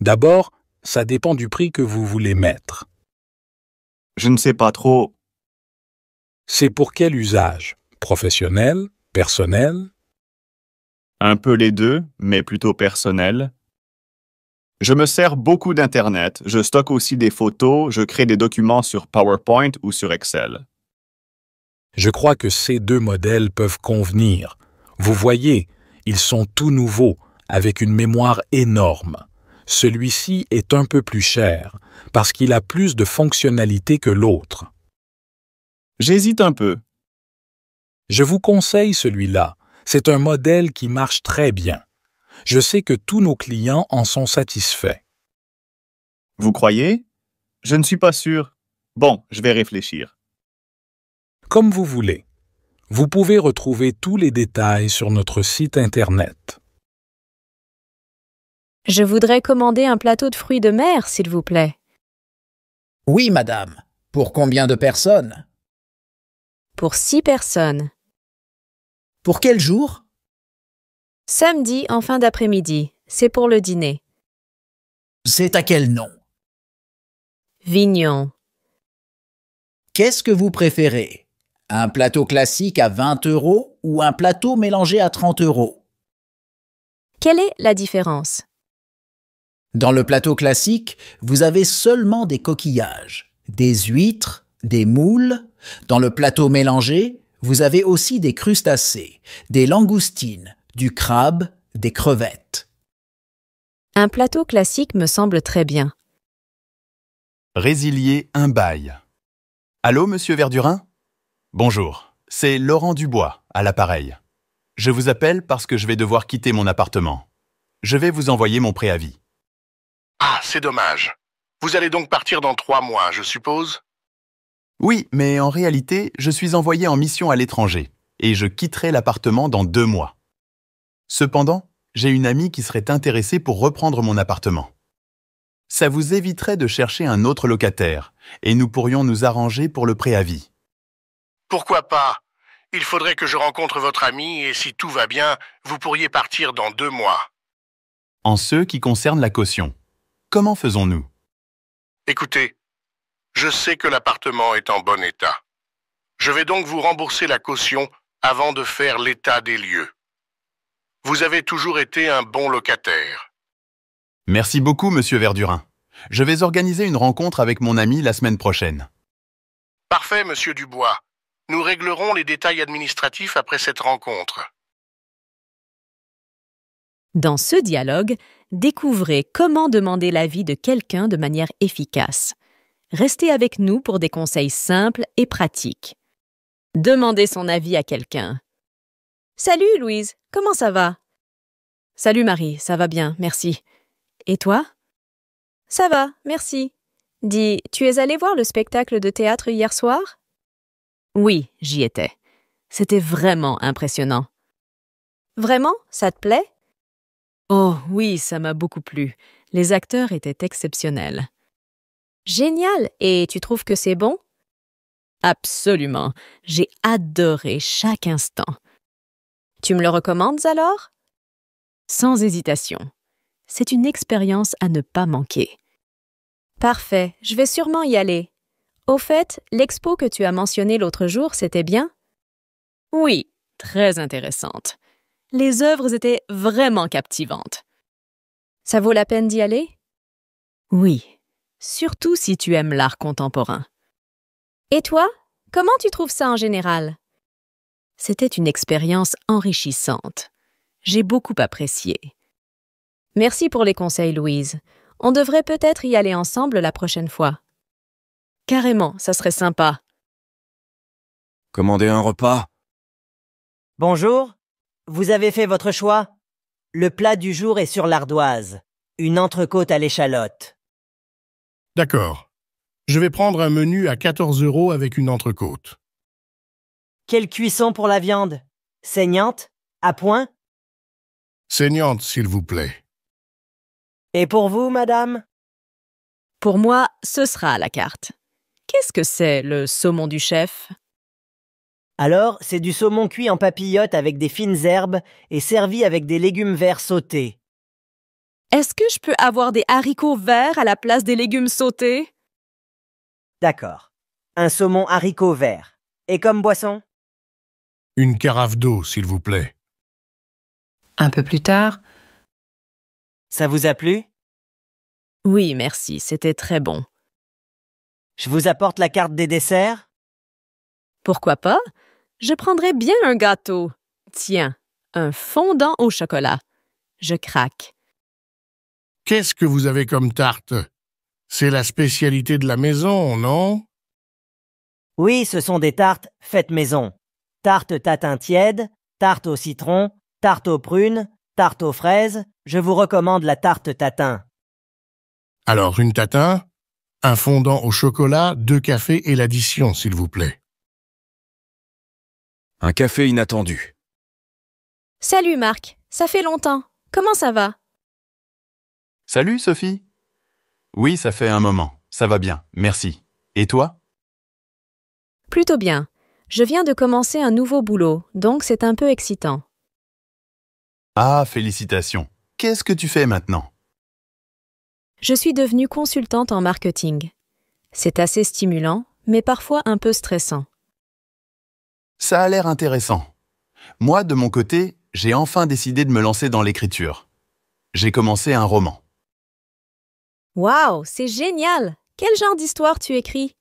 D'abord, ça dépend du prix que vous voulez mettre. Je ne sais pas trop. C'est pour quel usage? Professionnel? Personnel? Un peu les deux, mais plutôt personnel. Je me sers beaucoup d'Internet, je stocke aussi des photos, je crée des documents sur PowerPoint ou sur Excel. Je crois que ces 2 modèles peuvent convenir. Vous voyez, ils sont tout nouveaux, avec une mémoire énorme. Celui-ci est un peu plus cher, parce qu'il a plus de fonctionnalités que l'autre. J'hésite un peu. Je vous conseille celui-là. C'est un modèle qui marche très bien. Je sais que tous nos clients en sont satisfaits. Vous croyez? Je ne suis pas sûr. Bon, je vais réfléchir. Comme vous voulez. Vous pouvez retrouver tous les détails sur notre site Internet. Je voudrais commander un plateau de fruits de mer, s'il vous plaît. Oui, madame. Pour combien de personnes? Pour 6 personnes. Pour quel jour? Samedi en fin d'après-midi. C'est pour le dîner. C'est à quel nom? Vignon. Qu'est-ce que vous préférez? Un plateau classique à 20 € ou un plateau mélangé à 30 €? Quelle est la différence? Dans le plateau classique, vous avez seulement des coquillages, des huîtres, des moules. Dans le plateau mélangé, vous avez aussi des crustacés, des langoustines, du crabe, des crevettes. Un plateau classique me semble très bien. Résilier un bail. Allô, monsieur Verdurin? Bonjour, c'est Laurent Dubois, à l'appareil. Je vous appelle parce que je vais devoir quitter mon appartement. Je vais vous envoyer mon préavis. Ah, c'est dommage. Vous allez donc partir dans 3 mois, je suppose? Oui, mais en réalité, je suis envoyé en mission à l'étranger et je quitterai l'appartement dans 2 mois. Cependant, j'ai une amie qui serait intéressée pour reprendre mon appartement. Ça vous éviterait de chercher un autre locataire et nous pourrions nous arranger pour le préavis. Pourquoi pas? Il faudrait que je rencontre votre amie et si tout va bien, vous pourriez partir dans 2 mois. En ce qui concerne la caution, comment faisons-nous? Écoutez, je sais que l'appartement est en bon état. Je vais donc vous rembourser la caution avant de faire l'état des lieux. Vous avez toujours été un bon locataire. Merci beaucoup, monsieur Verdurin. Je vais organiser une rencontre avec mon ami la semaine prochaine. Parfait, monsieur Dubois. Nous réglerons les détails administratifs après cette rencontre. Dans ce dialogue, découvrez comment demander l'avis de quelqu'un de manière efficace. Restez avec nous pour des conseils simples et pratiques. Demandez son avis à quelqu'un. Salut Louise, comment ça va? Salut Marie, ça va bien, merci. Et toi? Ça va, merci. Dis, tu es allée voir le spectacle de théâtre hier soir? Oui, j'y étais. C'était vraiment impressionnant. Vraiment? Ça te plaît? Oh oui, ça m'a beaucoup plu. Les acteurs étaient exceptionnels. Génial! Et tu trouves que c'est bon? Absolument. J'ai adoré chaque instant. Tu me le recommandes alors? Sans hésitation. C'est une expérience à ne pas manquer. Parfait, je vais sûrement y aller. Au fait, l'expo que tu as mentionnée l'autre jour, c'était bien? Oui, très intéressante. Les œuvres étaient vraiment captivantes. Ça vaut la peine d'y aller? Oui, surtout si tu aimes l'art contemporain. Et toi, comment tu trouves ça en général? C'était une expérience enrichissante. J'ai beaucoup apprécié. Merci pour les conseils, Louise. On devrait peut-être y aller ensemble la prochaine fois. Carrément, ça serait sympa. Commander un repas? Bonjour, vous avez fait votre choix? Le plat du jour est sur l'ardoise, une entrecôte à l'échalote. D'accord. Je vais prendre un menu à 14 € avec une entrecôte. Quelle cuisson pour la viande? Saignante? À point? Saignante, s'il vous plaît. Et pour vous, madame? Pour moi, ce sera à la carte. Qu'est-ce que c'est, le saumon du chef? Alors, c'est du saumon cuit en papillote avec des fines herbes et servi avec des légumes verts sautés. Est-ce que je peux avoir des haricots verts à la place des légumes sautés? D'accord. Un saumon haricot vert. Et comme boisson? Une carafe d'eau, s'il vous plaît. Un peu plus tard, Ça vous a plu? Oui, merci, c'était très bon. Je vous apporte la carte des desserts? Pourquoi pas? Je prendrais bien un gâteau. Tiens, un fondant au chocolat. Je craque. Qu'est-ce que vous avez comme tarte? C'est la spécialité de la maison, non? Oui, ce sont des tartes faites maison. Tarte tatin tiède, tarte au citron, tarte aux prunes, tarte aux fraises. Je vous recommande la tarte tatin. Alors, une tatin, un fondant au chocolat, 2 cafés et l'addition, s'il vous plaît. Un café inattendu. Salut Marc, ça fait longtemps. Comment ça va? Salut, Sophie. Oui, ça fait un moment. Ça va bien, merci. Et toi? Plutôt bien. Je viens de commencer un nouveau boulot, donc c'est un peu excitant. Ah, félicitations. Qu'est-ce que tu fais maintenant? Je suis devenue consultante en marketing. C'est assez stimulant, mais parfois un peu stressant. Ça a l'air intéressant. Moi, de mon côté, j'ai enfin décidé de me lancer dans l'écriture. J'ai commencé un roman. Waouh, c'est génial! Quel genre d'histoire tu écris?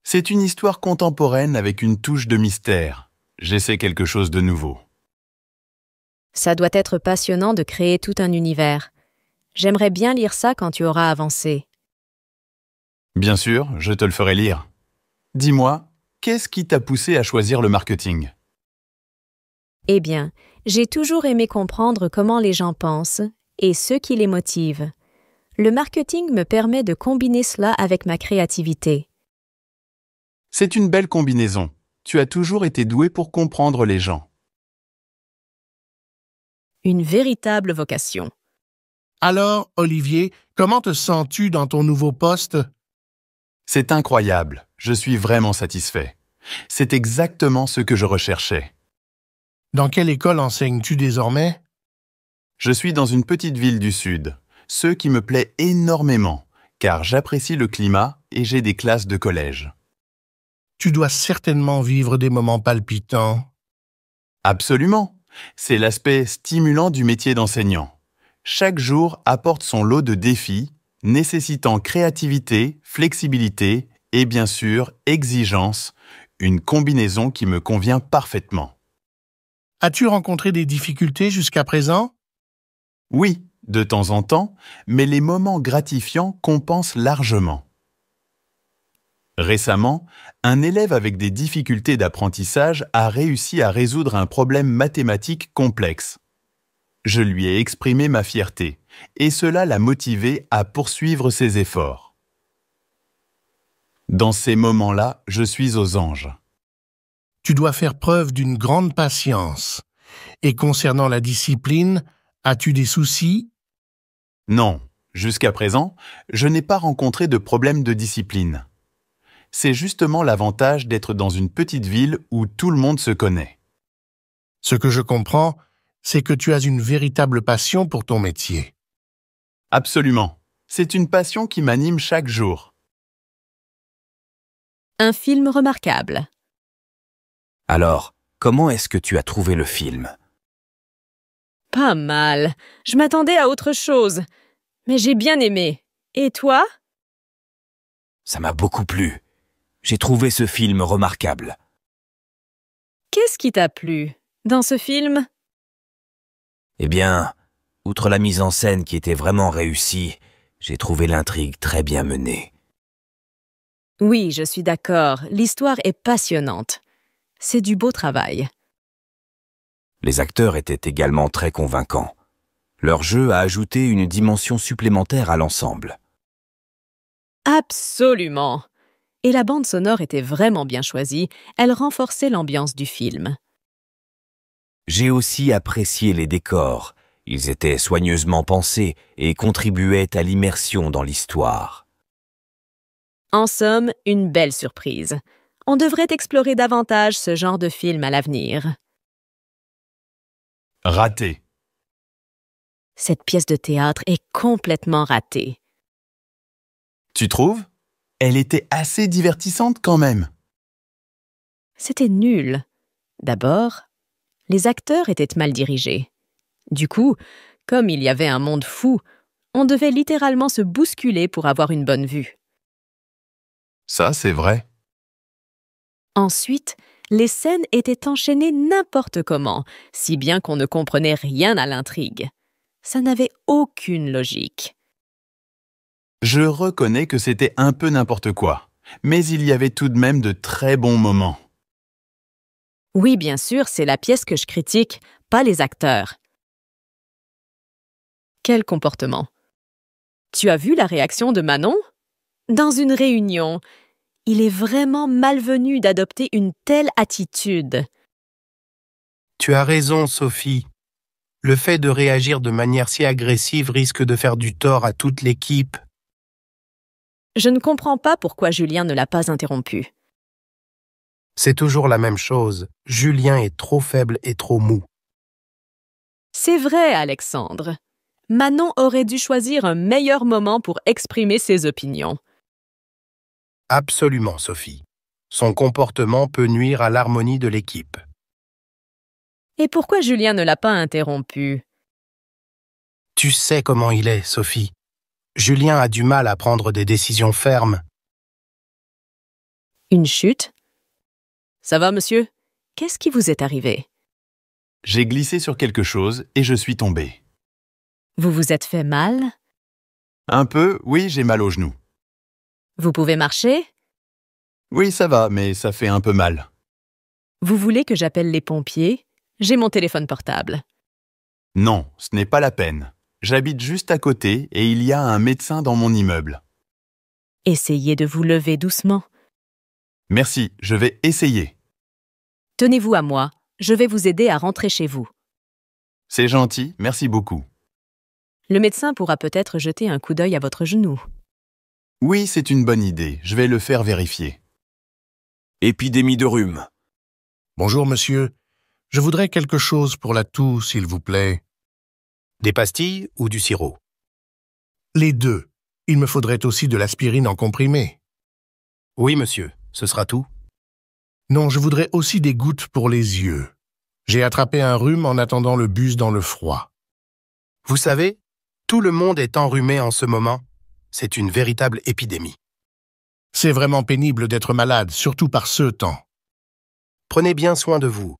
C'est une histoire contemporaine avec une touche de mystère. J'essaie quelque chose de nouveau. Ça doit être passionnant de créer tout un univers. J'aimerais bien lire ça quand tu auras avancé. Bien sûr, je te le ferai lire. Dis-moi, qu'est-ce qui t'a poussé à choisir le marketing? Eh bien, j'ai toujours aimé comprendre comment les gens pensent et ce qui les motive. Le marketing me permet de combiner cela avec ma créativité. C'est une belle combinaison. Tu as toujours été doué pour comprendre les gens. Une véritable vocation. Alors, Olivier, comment te sens-tu dans ton nouveau poste? C'est incroyable. Je suis vraiment satisfait. C'est exactement ce que je recherchais. Dans quelle école enseignes-tu désormais? Je suis dans une petite ville du Sud, ce qui me plaît énormément, car j'apprécie le climat et j'ai des classes de collège. Tu dois certainement vivre des moments palpitants. Absolument. C'est l'aspect stimulant du métier d'enseignant. Chaque jour apporte son lot de défis, nécessitant créativité, flexibilité et bien sûr exigence, une combinaison qui me convient parfaitement. As-tu rencontré des difficultés jusqu'à présent? Oui, de temps en temps, mais les moments gratifiants compensent largement. Récemment, un élève avec des difficultés d'apprentissage a réussi à résoudre un problème mathématique complexe. Je lui ai exprimé ma fierté, et cela l'a motivé à poursuivre ses efforts. Dans ces moments-là, je suis aux anges. Tu dois faire preuve d'une grande patience. Et concernant la discipline, as-tu des soucis? Non, jusqu'à présent, je n'ai pas rencontré de problème de discipline. C'est justement l'avantage d'être dans une petite ville où tout le monde se connaît. Ce que je comprends, c'est que tu as une véritable passion pour ton métier. Absolument. C'est une passion qui m'anime chaque jour. Un film remarquable. Alors, comment est-ce que tu as trouvé le film? Pas mal. Je m'attendais à autre chose. Mais j'ai bien aimé. Et toi? Ça m'a beaucoup plu. J'ai trouvé ce film remarquable. Qu'est-ce qui t'a plu dans ce film? Eh bien, outre la mise en scène qui était vraiment réussie, j'ai trouvé l'intrigue très bien menée. Oui, je suis d'accord. L'histoire est passionnante. C'est du beau travail. Les acteurs étaient également très convaincants. Leur jeu a ajouté une dimension supplémentaire à l'ensemble. Absolument. Et la bande sonore était vraiment bien choisie. Elle renforçait l'ambiance du film. J'ai aussi apprécié les décors. Ils étaient soigneusement pensés et contribuaient à l'immersion dans l'histoire. En somme, une belle surprise. On devrait explorer davantage ce genre de film à l'avenir. Raté. Cette pièce de théâtre est complètement ratée. Tu trouves? Elle était assez divertissante quand même. C'était nul. D'abord, les acteurs étaient mal dirigés. Du coup, comme il y avait un monde fou, on devait littéralement se bousculer pour avoir une bonne vue. Ça, c'est vrai. Ensuite, les scènes étaient enchaînées n'importe comment, si bien qu'on ne comprenait rien à l'intrigue. Ça n'avait aucune logique. Je reconnais que c'était un peu n'importe quoi, mais il y avait tout de même de très bons moments. Oui, bien sûr, c'est la pièce que je critique, pas les acteurs. Quel comportement! Tu as vu la réaction de Manon? Dans une réunion, il est vraiment malvenu d'adopter une telle attitude. Tu as raison, Sophie. Le fait de réagir de manière si agressive risque de faire du tort à toute l'équipe. Je ne comprends pas pourquoi Julien ne l'a pas interrompu. C'est toujours la même chose. Julien est trop faible et trop mou. C'est vrai, Alexandre. Manon aurait dû choisir un meilleur moment pour exprimer ses opinions. Absolument, Sophie. Son comportement peut nuire à l'harmonie de l'équipe. Et pourquoi Julien ne l'a pas interrompu? Tu sais comment il est, Sophie. Julien a du mal à prendre des décisions fermes. Une chute? Ça va, monsieur? Qu'est-ce qui vous est arrivé? J'ai glissé sur quelque chose et je suis tombé. Vous vous êtes fait mal? Un peu, oui, j'ai mal au genou. Vous pouvez marcher? Oui, ça va, mais ça fait un peu mal. Vous voulez que j'appelle les pompiers? J'ai mon téléphone portable. Non, ce n'est pas la peine. J'habite juste à côté et il y a un médecin dans mon immeuble. Essayez de vous lever doucement. Merci, je vais essayer. Tenez-vous à moi, je vais vous aider à rentrer chez vous. C'est gentil, merci beaucoup. Le médecin pourra peut-être jeter un coup d'œil à votre genou. Oui, c'est une bonne idée, je vais le faire vérifier. Épidémie de rhume. Bonjour, monsieur. Je voudrais quelque chose pour la toux, s'il vous plaît. Des pastilles ou du sirop? Les deux. Il me faudrait aussi de l'aspirine en comprimé. Oui, monsieur. Ce sera tout? Non, je voudrais aussi des gouttes pour les yeux. J'ai attrapé un rhume en attendant le bus dans le froid. Vous savez, tout le monde est enrhumé en ce moment. C'est une véritable épidémie. C'est vraiment pénible d'être malade, surtout par ce temps. Prenez bien soin de vous.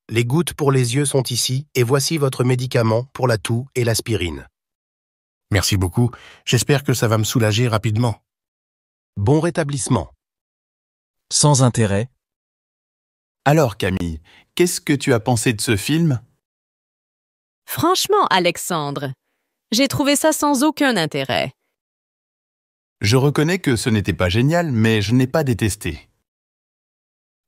Les gouttes pour les yeux sont ici et voici votre médicament pour la toux et l'aspirine. Merci beaucoup. J'espère que ça va me soulager rapidement. Bon rétablissement. Sans intérêt. Alors Camille, qu'est-ce que tu as pensé de ce film? Franchement, Alexandre, j'ai trouvé ça sans aucun intérêt. Je reconnais que ce n'était pas génial, mais je n'ai pas détesté.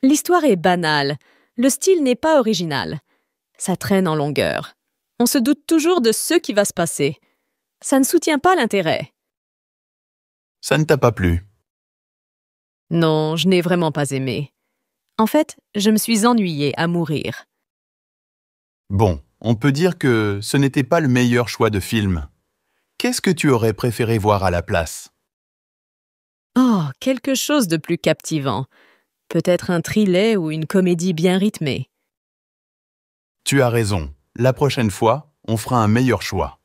L'histoire est banale, le style n'est pas original. Ça traîne en longueur. On se doute toujours de ce qui va se passer. Ça ne soutient pas l'intérêt. Ça ne t'a pas plu? Non, je n'ai vraiment pas aimé. En fait, je me suis ennuyée à mourir. Bon, on peut dire que ce n'était pas le meilleur choix de film. Qu'est-ce que tu aurais préféré voir à la place? Oh, quelque chose de plus captivant. Peut-être un thriller ou une comédie bien rythmée. Tu as raison. La prochaine fois, on fera un meilleur choix.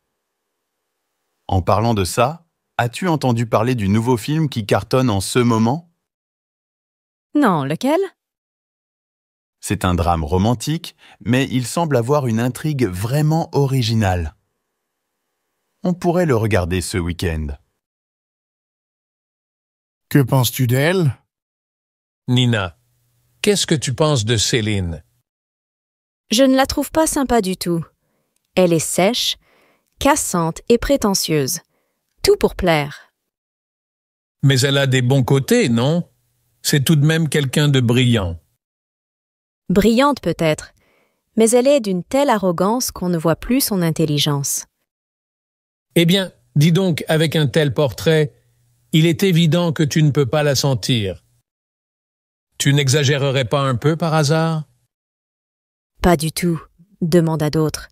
En parlant de ça, as-tu entendu parler du nouveau film qui cartonne en ce moment? Non, lequel? C'est un drame romantique, mais il semble avoir une intrigue vraiment originale. On pourrait le regarder ce week-end. Que penses-tu d'elle? Nina, qu'est-ce que tu penses de Céline? Je ne la trouve pas sympa du tout. Elle est sèche, cassante et prétentieuse. Tout pour plaire. Mais elle a des bons côtés, non? C'est tout de même quelqu'un de brillant. Brillante peut-être, mais elle est d'une telle arrogance qu'on ne voit plus son intelligence. Eh bien, dis donc, avec un tel portrait, il est évident que tu ne peux pas la sentir. Tu n'exagérerais pas un peu par hasard? Pas du tout, demanda d'autres.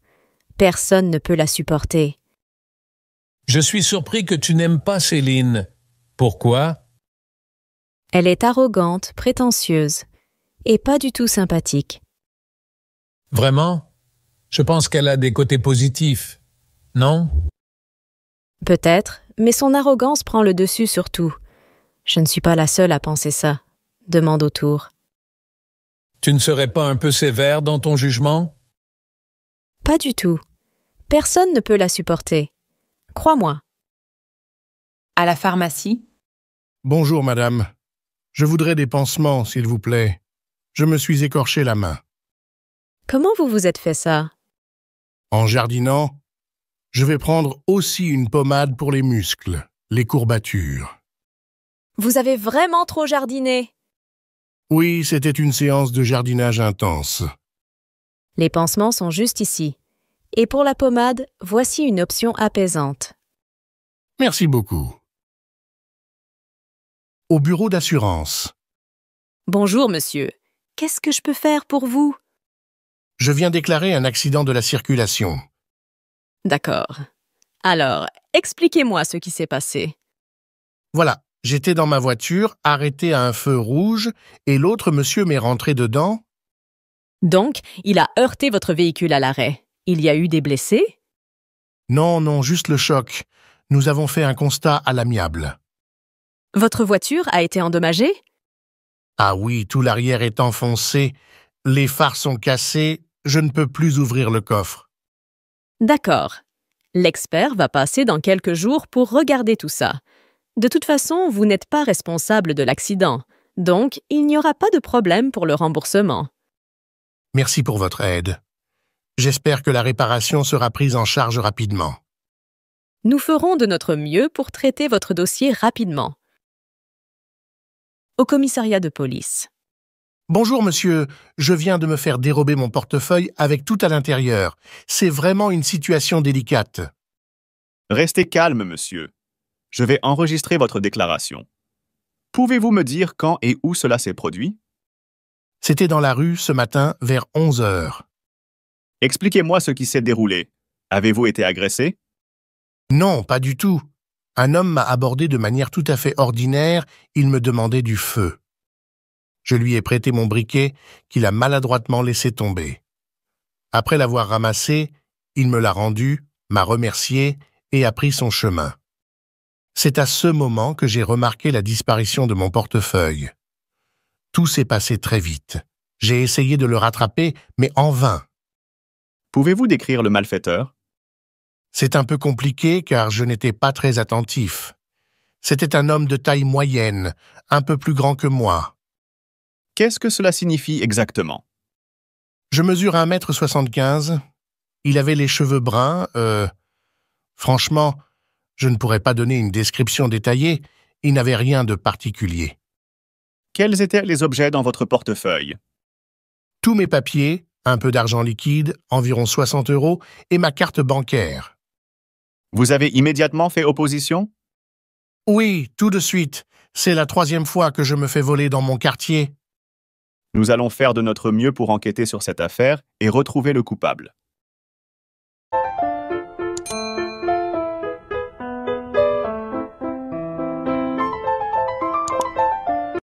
Personne ne peut la supporter. Je suis surpris que tu n'aimes pas Céline. Pourquoi? Elle est arrogante, prétentieuse, et pas du tout sympathique. Vraiment? Je pense qu'elle a des côtés positifs, non? Peut-être, mais son arrogance prend le dessus sur tout. Je ne suis pas la seule à penser ça, demande autour. Tu ne serais pas un peu sévère dans ton jugement? Pas du tout. Personne ne peut la supporter. Crois-moi. À la pharmacie? Bonjour, madame. Je voudrais des pansements, s'il vous plaît. Je me suis écorché la main. Comment vous vous êtes fait ça? En jardinant, je vais prendre aussi une pommade pour les muscles, les courbatures. Vous avez vraiment trop jardiné. Oui, c'était une séance de jardinage intense. Les pansements sont juste ici. Et pour la pommade, voici une option apaisante. Merci beaucoup. Au bureau d'assurance. Bonjour, monsieur. Qu'est-ce que je peux faire pour vous? Je viens déclarer un accident de la circulation. D'accord. Alors, expliquez-moi ce qui s'est passé. Voilà, j'étais dans ma voiture, arrêté à un feu rouge, et l'autre monsieur m'est rentré dedans. Donc, il a heurté votre véhicule à l'arrêt. Il y a eu des blessés? Non, juste le choc. Nous avons fait un constat à l'amiable. Votre voiture a été endommagée? Ah oui, tout l'arrière est enfoncé, les phares sont cassés, je ne peux plus ouvrir le coffre. D'accord. L'expert va passer dans quelques jours pour regarder tout ça. De toute façon, vous n'êtes pas responsable de l'accident, donc il n'y aura pas de problème pour le remboursement. Merci pour votre aide. J'espère que la réparation sera prise en charge rapidement. Nous ferons de notre mieux pour traiter votre dossier rapidement. Au commissariat de police. Bonjour monsieur, je viens de me faire dérober mon portefeuille avec tout à l'intérieur. C'est vraiment une situation délicate. Restez calme, monsieur. Je vais enregistrer votre déclaration. Pouvez-vous me dire quand et où cela s'est produit? C'était dans la rue ce matin vers 11 heures. Expliquez-moi ce qui s'est déroulé. Avez-vous été agressé? Non, pas du tout. Un homme m'a abordé de manière tout à fait ordinaire, il me demandait du feu. Je lui ai prêté mon briquet qu'il a maladroitement laissé tomber. Après l'avoir ramassé, il me l'a rendu, m'a remercié et a pris son chemin. C'est à ce moment que j'ai remarqué la disparition de mon portefeuille. Tout s'est passé très vite. J'ai essayé de le rattraper, mais en vain. Pouvez-vous décrire le malfaiteur? C'est un peu compliqué car je n'étais pas très attentif. C'était un homme de taille moyenne, un peu plus grand que moi. Qu'est-ce que cela signifie exactement? Je mesure 1,75 m. Il avait les cheveux bruns. Franchement, je ne pourrais pas donner une description détaillée. Il n'avait rien de particulier. Quels étaient les objets dans votre portefeuille? Tous mes papiers, un peu d'argent liquide, environ 60 €, et ma carte bancaire. Vous avez immédiatement fait opposition? Oui, tout de suite. C'est la 3e fois que je me fais voler dans mon quartier. Nous allons faire de notre mieux pour enquêter sur cette affaire et retrouver le coupable.